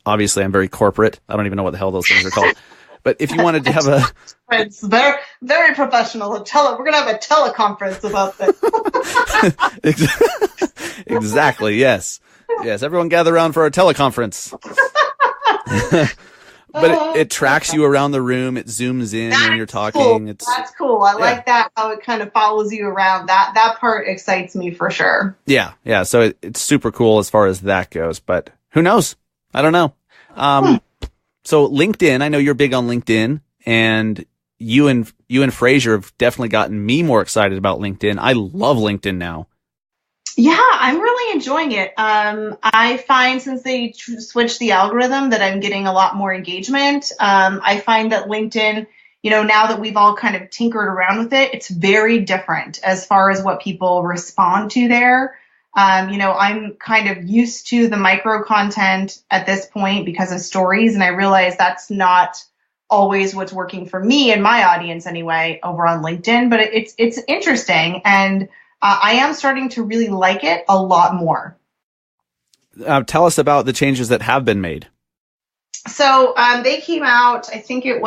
obviously I'm very corporate. I don't even know what the hell those things are called. But if you wanted to have it's very, very professional. We're going to have a teleconference about this. Exactly. Yes. Everyone gather around for our teleconference. But it tracks you around the room. It zooms in when you're talking. Cool. That's cool. I like that, how it kind of follows you around. That part excites me for sure. Yeah. So it's super cool as far as that goes. But who knows? I don't know. So LinkedIn, I know you're big on LinkedIn, and you and Frazier have definitely gotten me more excited about LinkedIn. I love LinkedIn now. Yeah, I'm really enjoying it. I find since they switched the algorithm that I'm getting a lot more engagement. I find that LinkedIn, now that we've all kind of tinkered around with it, it's very different as far as what people respond to there. I'm kind of used to the micro content at this point because of stories, and I realize that's not always what's working for me and my audience anyway over on LinkedIn, but it's interesting, and I am starting to really like it a lot more. Tell us about the changes that have been made. So they came out, I think it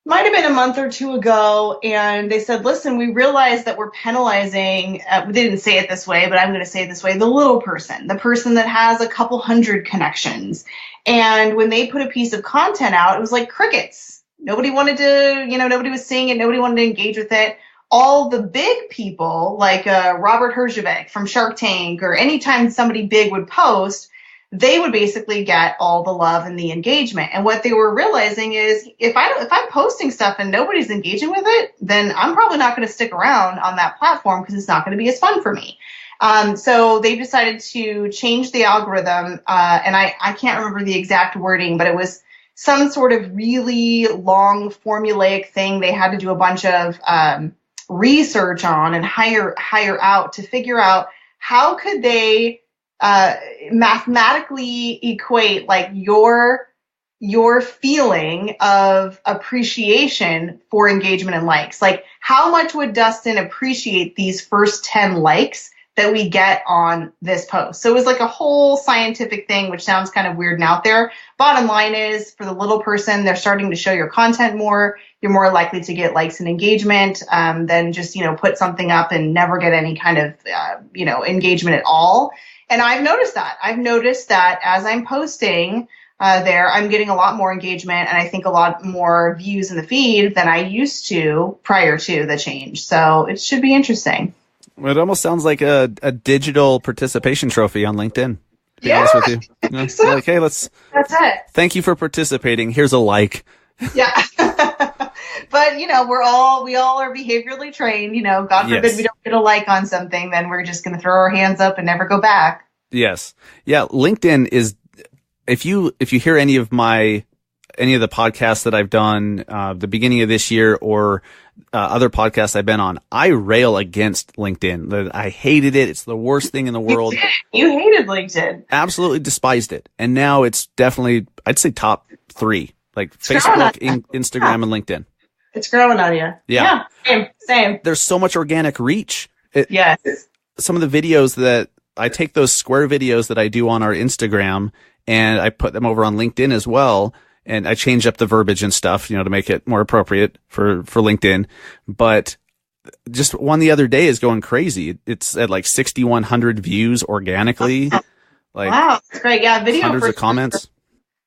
might have been a month or two ago, and they said, listen, we realize that we're penalizing, they didn't say it this way, but I'm going to say it this way, the little person, the person that has a couple hundred connections. And when they put a piece of content out, it was like crickets. Nobody wanted to, nobody was seeing it. Nobody wanted to engage with it. All the big people, like Robert Herjavec from Shark Tank, or anytime somebody big would post, they would basically get all the love and the engagement. And what they were realizing is if I'm posting stuff and nobody's engaging with it, then I'm probably not going to stick around on that platform because it's not going to be as fun for me. So they decided to change the algorithm, and I can't remember the exact wording, but it was some sort of really long formulaic thing they had to do a bunch of research on and hire out to figure out how could they mathematically equate like your feeling of appreciation for engagement and likes. Like, how much would Dustin appreciate these first 10 likes that we get on this post? So it was like a whole scientific thing, which sounds kind of weird and out there. Bottom line is, for the little person, they're starting to show your content more. You're more likely to get likes and engagement than just, put something up and never get any kind of, engagement at all. And I've noticed that. I've noticed that as I'm posting there, I'm getting a lot more engagement and I think a lot more views in the feed than I used to prior to the change. So it should be interesting. It almost sounds like a digital participation trophy on LinkedIn. To be honest with you. So. Like, hey, that's it. Thank you for participating. Here's a like. Yeah. But, we all are behaviorally trained. God forbid we don't get a like on something, then we're just going to throw our hands up and never go back. Yes. Yeah. LinkedIn is, if you hear any of the podcasts that I've done, the beginning of this year or other podcasts I've been on, I rail against LinkedIn. I hated it. It's the worst thing in the world. You hated LinkedIn. Absolutely despised it. And now it's definitely, I'd say top 3, like Facebook, Instagram, and LinkedIn. It's growing on you. Yeah. Same. There's so much organic reach. Yes. Some of the videos that I take, those square videos that I do on our Instagram, and I put them over on LinkedIn as well. And I change up the verbiage and stuff, to make it more appropriate for LinkedIn. But just one the other day is going crazy. It's at like 6,100 views organically. Like, wow, that's great. Yeah, video. Hundreds of comments.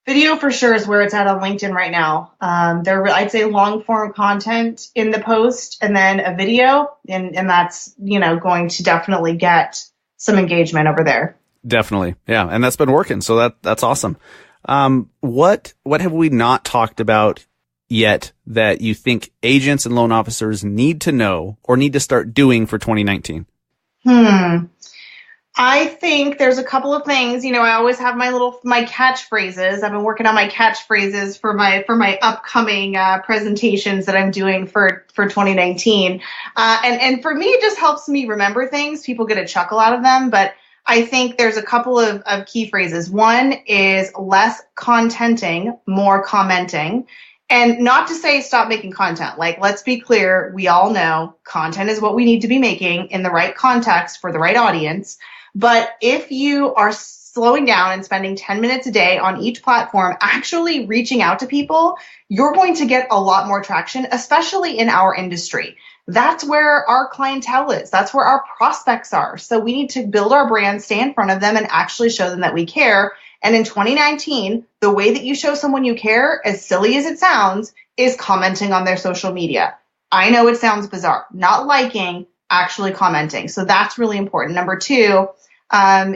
Video for sure is where it's at on LinkedIn right now. I'd say long form content in the post and then a video, and that's, going to definitely get some engagement over there. Definitely. Yeah. And that's been working. So that's awesome. What have we not talked about yet that you think agents and loan officers need to know or need to start doing for 2019? I think there's a couple of things. I always have my catchphrases. I've been working on my catchphrases for my upcoming presentations that I'm doing for 2019. And for me, it just helps me remember things. People get a chuckle out of them, but I think there's a couple of key phrases. One is less contenting, more commenting. And not to say stop making content. Like, let's be clear. We all know content is what we need to be making in the right context for the right audience. But if you are slowing down and spending 10 minutes a day on each platform, actually reaching out to people, you're going to get a lot more traction, especially in our industry. That's where our clientele is. That's where our prospects are. So we need to build our brand, stay in front of them, and actually show them that we care. And in 2019, the way that you show someone you care, as silly as it sounds, is commenting on their social media. I know it sounds bizarre. Not liking, actually commenting. So that's really important. Number 2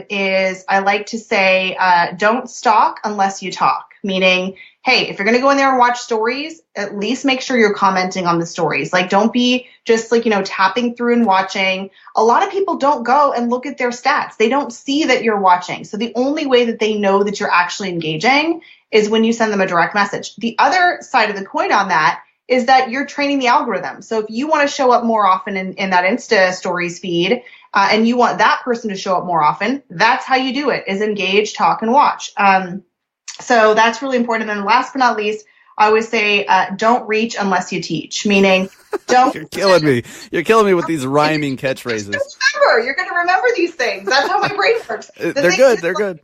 is I like to say, don't stalk unless you talk. Meaning, hey, if you're going to go in there and watch stories, at least make sure you're commenting on the stories. Like, don't be just tapping through and watching. A lot of people don't go and look at their stats. They don't see that you're watching. So the only way that they know that you're actually engaging is when you send them a direct message. The other side of the coin on that is that you're training the algorithm. So if you want to show up more often in that Insta stories feed and you want that person to show up more often, that's how you do it, is engage, talk, and watch. So that's really important. And then last but not least, I always say, don't reach unless you teach, meaning don't. You're killing me. You're killing me with these rhyming catchphrases. You're going to remember these things. That's how my brain works. They're good. They're good.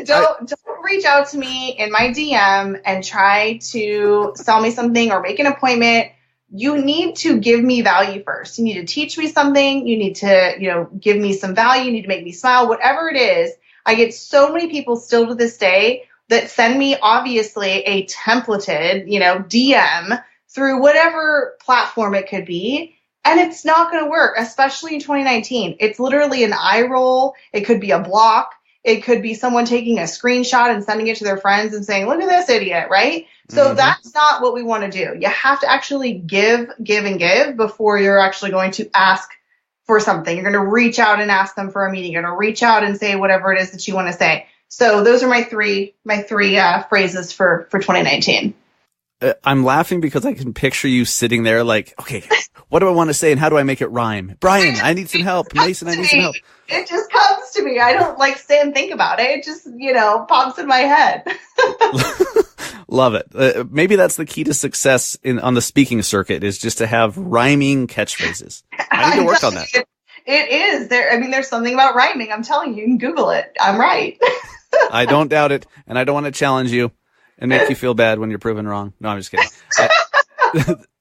Don't reach out to me in my DM and try to sell me something or make an appointment. You need to give me value first. You need to teach me something. You need to, give me some value. You need to make me smile, whatever it is. I get so many people still to this day that send me obviously a templated, DM through whatever platform it could be. And it's not going to work, especially in 2019. It's literally an eye roll. It could be a block. It could be someone taking a screenshot and sending it to their friends and saying, look at this idiot, right? So that's not what we want to do. You have to actually give before you're actually going to ask for something. You're going to reach out and ask them for a meeting. You're going to reach out and say whatever it is that you want to say. So those are my three phrases for 2019. I'm laughing because I can picture you sitting there like, okay, what do I want to say and how do I make it rhyme? Brian, I need some help. Mason, I need some help. It just comes to me. I don't sit and think about it. It just, pops in my head. Love it. Maybe that's the key to success on the speaking circuit, is just to have rhyming catchphrases. I need to work on that. It is. There's something about rhyming. I'm telling you, you can Google it. I'm right. I don't doubt it, and I don't want to challenge you and make you feel bad when you're proven wrong. No, I'm just kidding.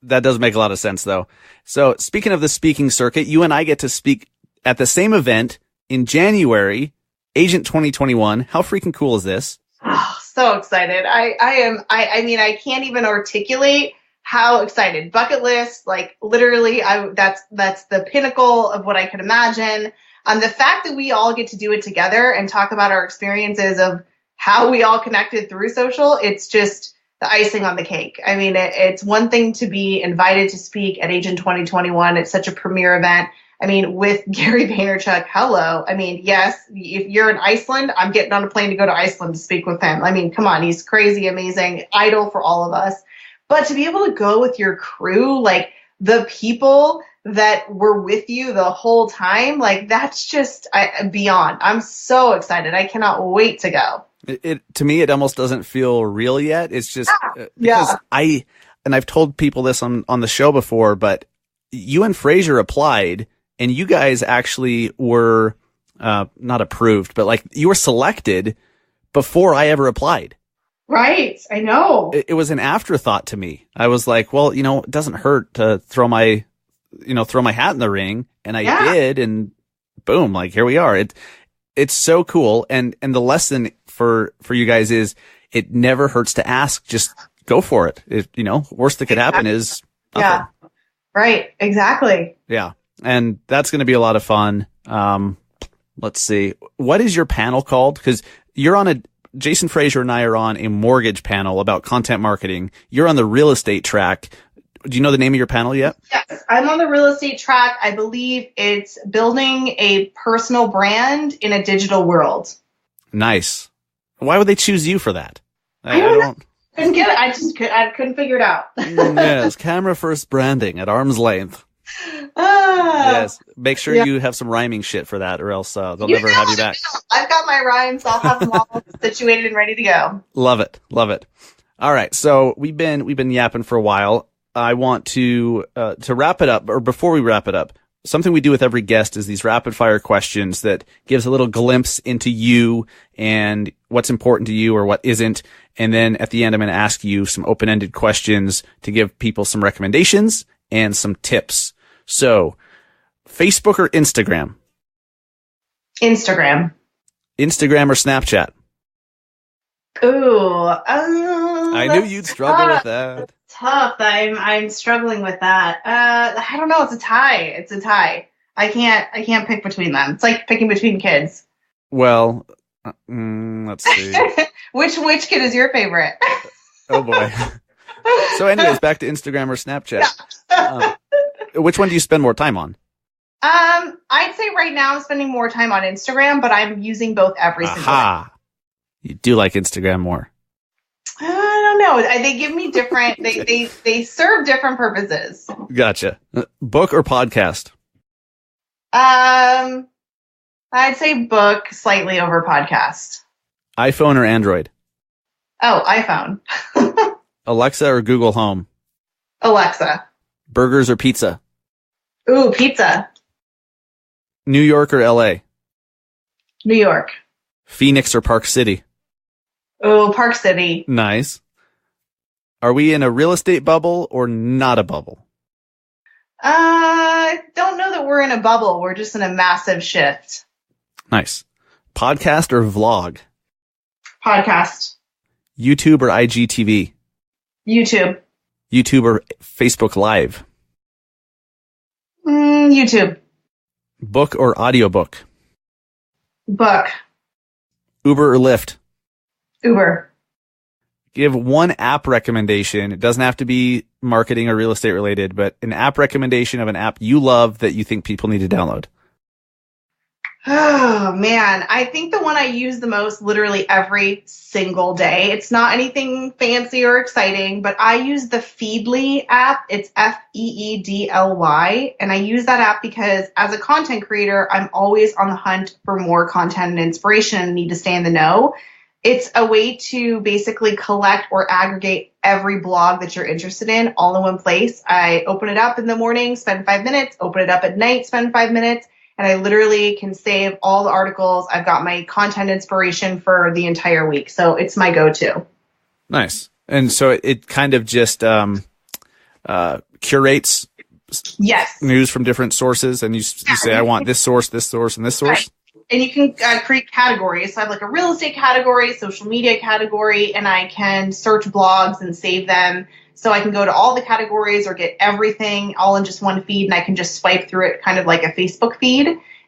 That does make a lot of sense, though. So speaking of the speaking circuit, you and I get to speak at the same event in January, Agent 2021. How freaking cool is this? Oh, so excited. I can't even articulate how excited. Bucket list, literally, that's the pinnacle of what I could imagine. The fact that we all get to do it together and talk about our experiences of how we all connected through social, it's just the icing on the cake. It's one thing to be invited to speak at Agent 2021. It's such a premier event. With Gary Vaynerchuk, hello. Yes, if you're in Iceland, I'm getting on a plane to go to Iceland to speak with him. Come on, he's crazy, amazing, idol for all of us. But to be able to go with your crew, the people that were with you the whole time, that's just beyond. I'm so excited. I cannot wait to go. To me, it almost doesn't feel real yet. It's just yeah. I've told people this on the show before, but you and Fraser applied, and you guys actually were not approved, but you were selected before I ever applied. Right. I know. It was an afterthought to me. I was like, well, it doesn't hurt to throw my hat in the ring. And I did. And boom, here we are. It's so cool. And the lesson for you guys is it never hurts to ask. Just go for it. Worst that could happen is nothing. Yeah. Right. Exactly. Yeah. And that's going to be a lot of fun. Let's see. What is your panel called? Because Jason Fraser and I are on a mortgage panel about content marketing. You're on the real estate track. Do you know the name of your panel yet? Yes, I'm on the real estate track. I believe it's building a personal brand in a digital world. Nice. Why would they choose you for that? I don't couldn't get it. I couldn't figure it out. Yes, camera first branding at arm's length. Yes, make sure you have some rhyming shit for that, or else they'll never have you back. I've got my rhymes. I'll have them all situated and ready to go. Love it. All right, so we've been yapping for a while. I want to wrap it up, or before we wrap it up, something we do with every guest is these rapid fire questions that gives a little glimpse into you and what's important to you or what isn't. And then at the end, I'm going to ask you some open-ended questions to give people some recommendations and some tips. So, Facebook or Instagram? Instagram. Instagram or Snapchat? Ooh, I knew you'd struggle with that. Tough. I'm struggling with that. I don't know. It's a tie. I can't pick between them. It's like picking between kids. Well, let's see. Which kid is your favorite? Oh boy. So, anyways, back to Instagram or Snapchat. Which one do you spend more time on? I'd say right now I'm spending more time on Instagram, but I'm using both every single day. You do like Instagram more. I don't know. They give me different. they serve different purposes. Gotcha. Book or podcast? I'd say book slightly over podcast. iPhone or Android? Oh, iPhone. Alexa or Google Home? Alexa. Burgers or pizza? Ooh, pizza. New York or LA? New York. Phoenix or Park City? Ooh, Park City. Nice. Are we in a real estate bubble or not a bubble? I don't know that we're in a bubble. We're just in a massive shift. Nice. Podcast or vlog? Podcast. YouTube or IGTV? YouTube. YouTube or Facebook Live? YouTube. Book or audiobook? Book. Uber or Lyft? Uber. Give one app recommendation. It doesn't have to be marketing or real estate related, but an app recommendation of an app you love that you think people need to download. Oh, man. I think the one I use the most literally every single day. It's not anything fancy or exciting, but I use the Feedly app. It's Feedly. And I use that app because as a content creator, I'm always on the hunt for more content and inspiration and need to stay in the know. It's a way to basically collect or aggregate every blog that you're interested in all in one place. I open it up in the morning, spend 5 minutes, open it up at night, spend 5 minutes. And I literally can save all the articles. I've got my content inspiration for the entire week. So it's my go-to. Nice. And so it kind of just curates Yes. news from different sources. And you say, I want this source, and this source. Right. And you can create categories. So I have like a real estate category, social media category, and I can search blogs and save them. So I can go to all the categories or get everything all in just one feed, and I can just swipe through it kind of like a Facebook feed.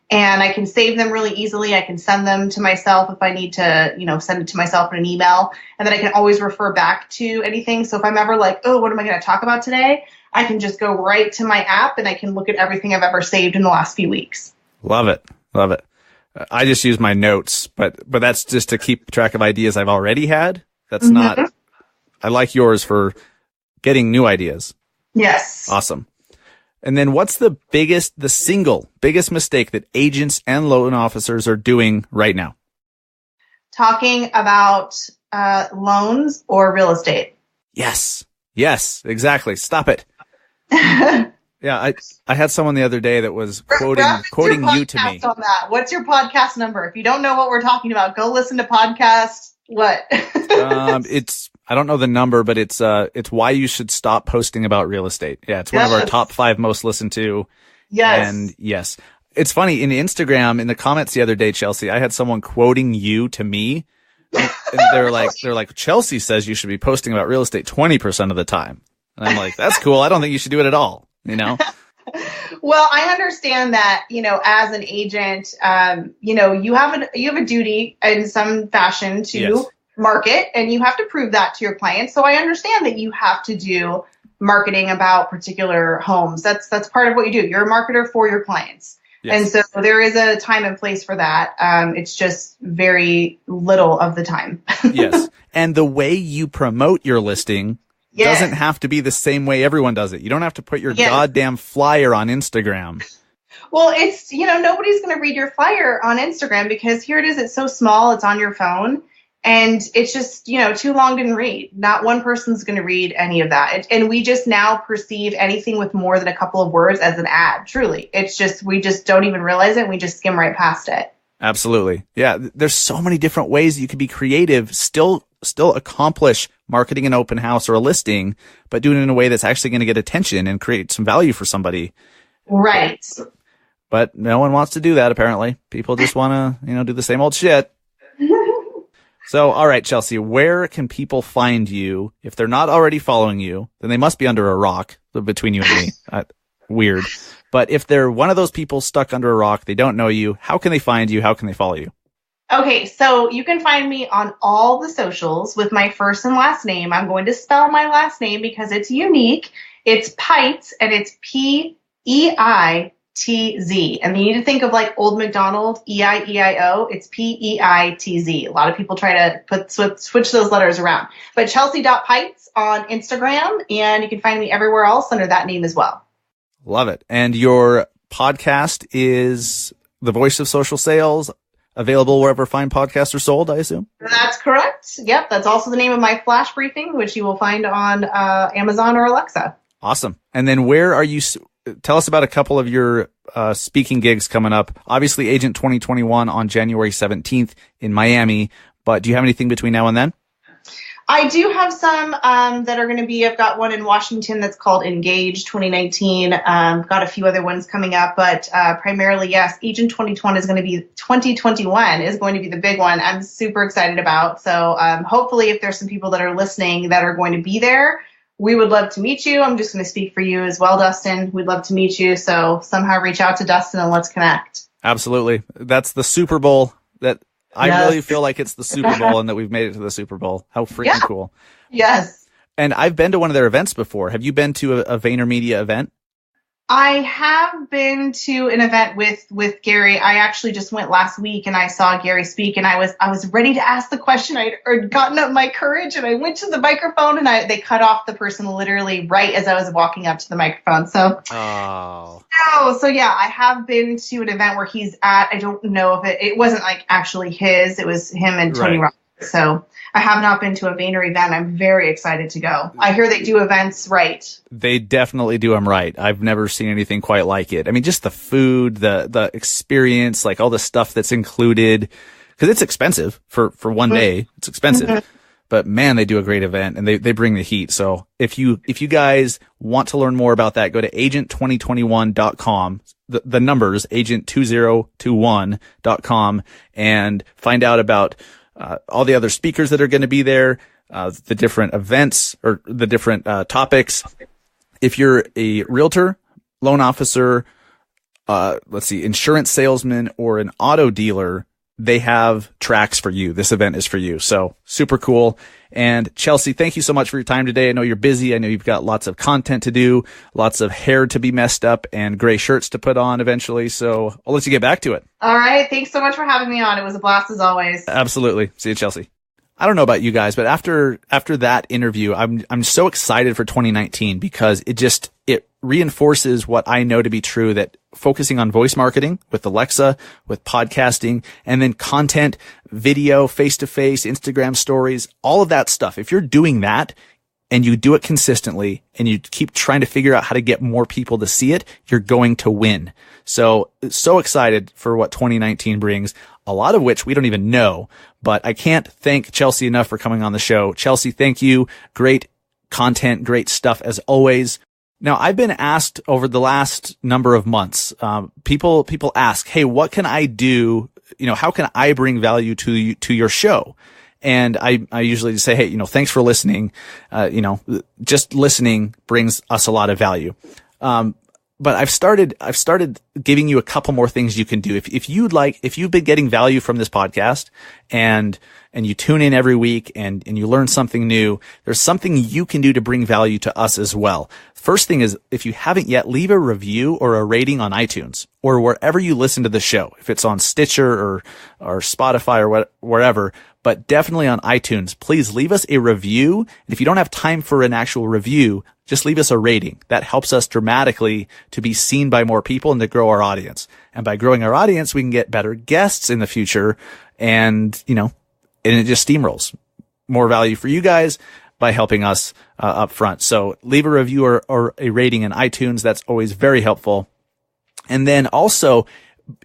And I can save them really easily. I can send them to myself if I need to, send it to myself in an email. And then I can always refer back to anything. So if I'm ever like, oh, what am I going to talk about today? I can just go right to my app and I can look at everything I've ever saved in the last few weeks. Love it. Love it. I just use my notes, but that's just to keep track of ideas I've already had. That's not, I like yours for getting new ideas. Yes. Awesome. And then what's the single biggest mistake that agents and loan officers are doing right now? Talking about loans or real estate. Yes, exactly. Stop it. Yeah, I had someone the other day that was quoting you to me. On that. What's your podcast number? If you don't know what we're talking about, go listen to podcast. What? I don't know the number, but it's why you should stop posting about real estate. Yeah, it's one of our top 5 most listened to. Yes. And yes, it's funny in Instagram in the comments the other day, Chelsea, I had someone quoting you to me, and they're like, Chelsea says you should be posting about real estate 20% of the time, and I'm like, that's cool. I don't think you should do it at all. Well, I understand that, as an agent, you have a duty in some fashion to market, and you have to prove that to your clients. So I understand that you have to do marketing about particular homes. That's part of what you do. You're a marketer for your clients. Yes. And so there is a time and place for that. It's just very little of the time. Yes. And the way you promote your listing doesn't have to be the same way everyone does it. You don't have to put your goddamn flyer on Instagram. Well, it's, nobody's going to read your flyer on Instagram because here it is. It's so small. It's on your phone. And it's just, too long didn't read. Not one person's going to read any of that. And we just now perceive anything with more than a couple of words as an ad. Truly. It's just, we just don't even realize it. And we just skim right past it. Absolutely. Yeah. There's so many different ways you can be creative, still accomplish marketing an open house or a listing, but do it in a way that's actually going to get attention and create some value for somebody. Right. But no one wants to do that. Apparently people just want to, do the same old shit. So, all right, Chelsea, where can people find you? If they're not already following you, then they must be under a rock between you and me. Weird. But if they're one of those people stuck under a rock, they don't know you, how can they find you? How can they follow you? Okay, so you can find me on all the socials with my first and last name. I'm going to spell my last name because it's unique. It's Peitz, and it's Peitz. And you need to think of like Old MacDonald, E-I-E-I-O. It's Peitz. A lot of people try to switch those letters around. But Chelsea.Peitz on Instagram, and you can find me everywhere else under that name as well. Love it. And your podcast is The Voice of Social Sales, available wherever fine podcasts are sold, I assume? That's correct. Yep, that's also the name of my flash briefing, which you will find on Amazon or Alexa. Awesome. And then where are you? Tell us about a couple of your speaking gigs coming up. Obviously, Agent 2021 on January 17th in Miami, but do you have anything between now and then? I do have some that are going to be, I've got one in Washington that's called Engage 2019. Got a few other ones coming up, but primarily, yes, Agent 2021 is going to be the big one I'm super excited about. So hopefully if there's some people that are listening that are going to be there, we would love to meet you. I'm just going to speak for you as well, Dustin. We'd love to meet you. So somehow reach out to Dustin and let's connect. Absolutely. That's the Super Bowl that I really feel like it's the Super Bowl and that we've made it to the Super Bowl. How freaking cool. Yes. And I've been to one of their events before. Have you been to a VaynerMedia event? I have been to an event with Gary. I actually just went last week and I saw Gary speak and I was ready to ask the question. I'd gotten up my courage and I went to the microphone and they cut off the person literally right as I was walking up to the microphone. So, so yeah, I have been to an event where he's at. I don't know if it wasn't like actually his. It was him and Tony Robbins. So I have not been to a Vayner event. I'm very excited to go. I hear they do events right. They definitely do them right. I've never seen anything quite like it. I mean, just the food, the experience, like all the stuff that's included, because it's expensive for one day. It's expensive, but man, they do a great event and they bring the heat. So if you guys want to learn more about that, go to agent2021.com. The numbers agent2021.com and find out about all the other speakers that are going to be there, the different events or the different topics. If you're a realtor, loan officer, insurance salesman, or an auto dealer, they have tracks for you. This event is for you. So super cool. And Chelsea, thank you so much for your time today. I know you're busy. I know you've got lots of content to do, lots of hair to be messed up and gray shirts to put on eventually. So I'll let you get back to it. All right. Thanks so much for having me on. It was a blast as always. Absolutely. See you, Chelsea. I don't know about you guys, but after that interview, I'm so excited for 2019 because it reinforces what I know to be true, that focusing on voice marketing with Alexa, with podcasting, and then content, video, face-to-face, Instagram stories, all of that stuff. If you're doing that and you do it consistently and you keep trying to figure out how to get more people to see it, you're going to win. So excited for what 2019 brings, a lot of which we don't even know, but I can't thank Chelsea enough for coming on the show. Chelsea, thank you. Great content, great stuff as always. Now, I've been asked over the last number of months, people ask, hey, what can I do? How can I bring value to your show? And I usually just say, hey, thanks for listening. Just listening brings us a lot of value. But I've started giving you a couple more things you can do. If you've been getting value from this podcast and you tune in every week and you learn something new, there's something you can do to bring value to us as well. First thing is, if you haven't yet, leave a review or a rating on iTunes or wherever you listen to the show. If it's on Stitcher or Spotify or wherever, but definitely on iTunes, please leave us a review. And if you don't have time for an actual review, just leave us a rating. That helps us dramatically to be seen by more people and to grow our audience. And by growing our audience, we can get better guests in the future. And it just steamrolls. More value for you guys by helping us up front. So leave a review or a rating in iTunes. That's always very helpful. And then also,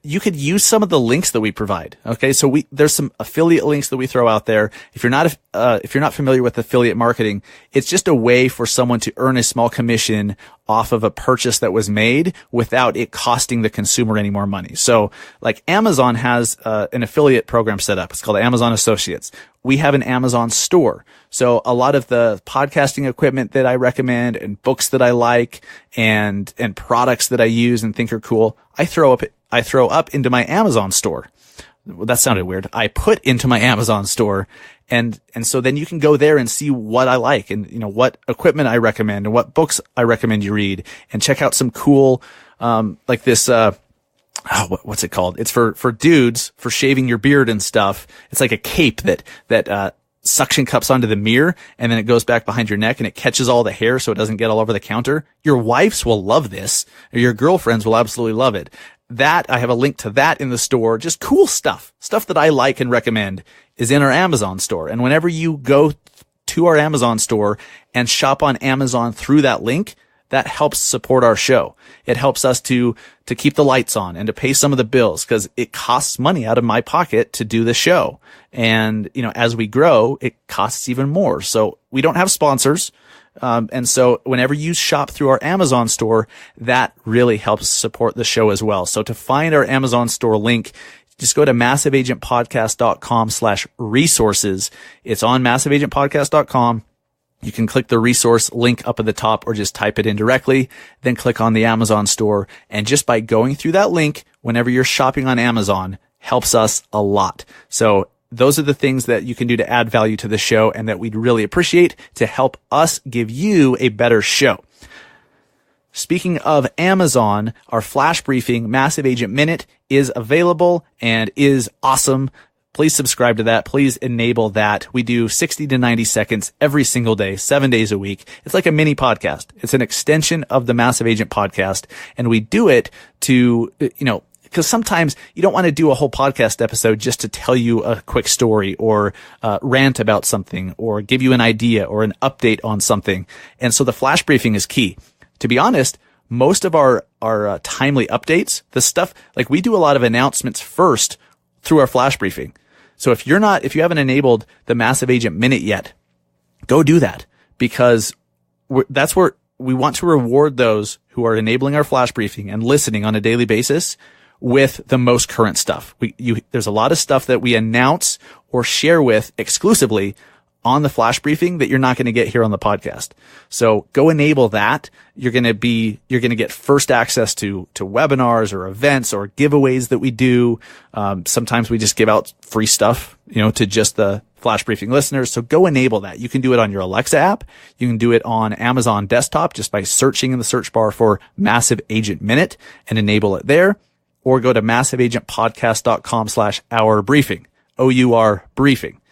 you could use some of the links that we provide. Okay. So there's some affiliate links that we throw out there. If you're not familiar with affiliate marketing, it's just a way for someone to earn a small commission off of a purchase that was made without it costing the consumer any more money. So like Amazon has an affiliate program set up. It's called Amazon Associates. We have an Amazon store. So a lot of the podcasting equipment that I recommend and books that I like and products that I use and think are cool, I throw up into my Amazon store. Well, that sounded weird. I put into my Amazon store. And so then you can go there and see what I like and, what equipment I recommend and what books I recommend you read and check out some cool, like this, what's it called? It's for dudes, for shaving your beard and stuff. It's like a cape that suction cups onto the mirror and then it goes back behind your neck and it catches all the hair so it doesn't get all over the counter. Your wives will love this, or your girlfriends will absolutely love it. That, I have a link to that in the store. Just cool stuff that I like and recommend is in our Amazon store. And whenever you go to our Amazon store and shop on Amazon through that link, that helps support our show. It helps us to keep the lights on and to pay some of the bills, because it costs money out of my pocket to do the show. And, as we grow, it costs even more. So we don't have sponsors. And so whenever you shop through our Amazon store, that really helps support the show as well. So to find our Amazon store link, just go to massiveagentpodcast.com/resources. It's on massiveagentpodcast.com. You can click the resource link up at the top or just type it in directly, then click on the Amazon store. And just by going through that link, whenever you're shopping on Amazon, helps us a lot. So those are the things that you can do to add value to the show and that we'd really appreciate to help us give you a better show. Speaking of Amazon, our flash briefing Massive Agent Minute is available and is awesome. Please subscribe to that. Please enable that. We do 60 to 90 seconds every single day, 7 days a week. It's like a mini podcast. It's an extension of the Massive Agent podcast. And we do it to, because sometimes you don't want to do a whole podcast episode just to tell you a quick story or rant about something or give you an idea or an update on something. And so the flash briefing is key. To be honest, most of our timely updates, the stuff, like we do a lot of announcements first through our flash briefing. So if you haven't enabled the Massive Agent Minute yet, go do that, because that's where we want to reward those who are enabling our flash briefing and listening on a daily basis with the most current stuff. There's a lot of stuff that we announce or share with exclusively on the flash briefing that you're not going to get here on the podcast. So go enable that. You're going to get first access to webinars or events or giveaways that we do. Sometimes we just give out free stuff, to just the flash briefing listeners. So go enable that. You can do it on your Alexa app. You can do it on Amazon desktop just by searching in the search bar for Massive Agent Minute and enable it there, or go to massiveagentpodcast.com/our briefing, OUR briefing.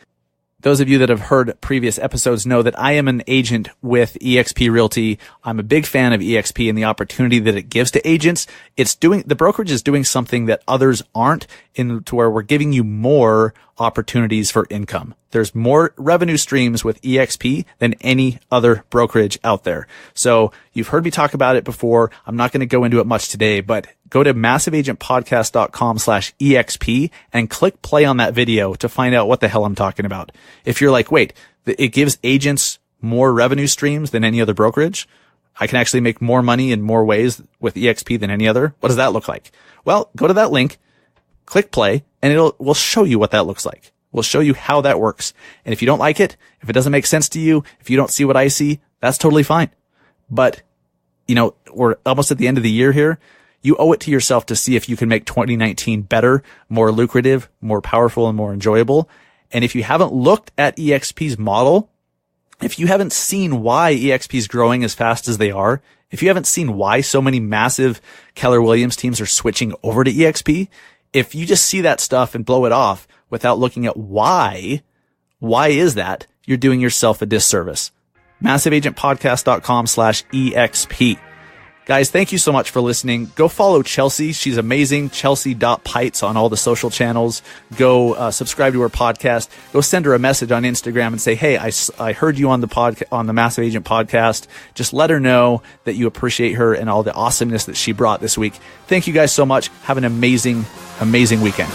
Those of you that have heard previous episodes know that I am an agent with eXp Realty. I'm a big fan of eXp and the opportunity that it gives to agents. The brokerage is doing something that others aren't, to where we're giving you more opportunities for income. There's more revenue streams with eXp than any other brokerage out there. So you've heard me talk about it before. I'm not going to go into it much today, but go to massiveagentpodcast.com/EXP and click play on that video to find out what the hell I'm talking about. If you're like, wait, it gives agents more revenue streams than any other brokerage. I can actually make more money in more ways with eXp than any other. What does that look like? Well, go to that link, click play, and we'll show you what that looks like. We'll show you how that works. And if you don't like it, if it doesn't make sense to you, if you don't see what I see, that's totally fine. But, we're almost at the end of the year here. You owe it to yourself to see if you can make 2019 better, more lucrative, more powerful, and more enjoyable. And if you haven't looked at eXp's model, if you haven't seen why eXp is growing as fast as they are, if you haven't seen why so many massive Keller Williams teams are switching over to eXp, if you just see that stuff and blow it off without looking at why is that, you're doing yourself a disservice. MassiveAgentPodcast.com/EXP. Guys, thank you so much for listening. Go follow Chelsea. She's amazing. Chelsea.Peitz on all the social channels. Go subscribe to her podcast. Go send her a message on Instagram and say, hey, I heard you on the Massive Agent podcast. Just let her know that you appreciate her and all the awesomeness that she brought this week. Thank you guys so much. Have an amazing, amazing weekend.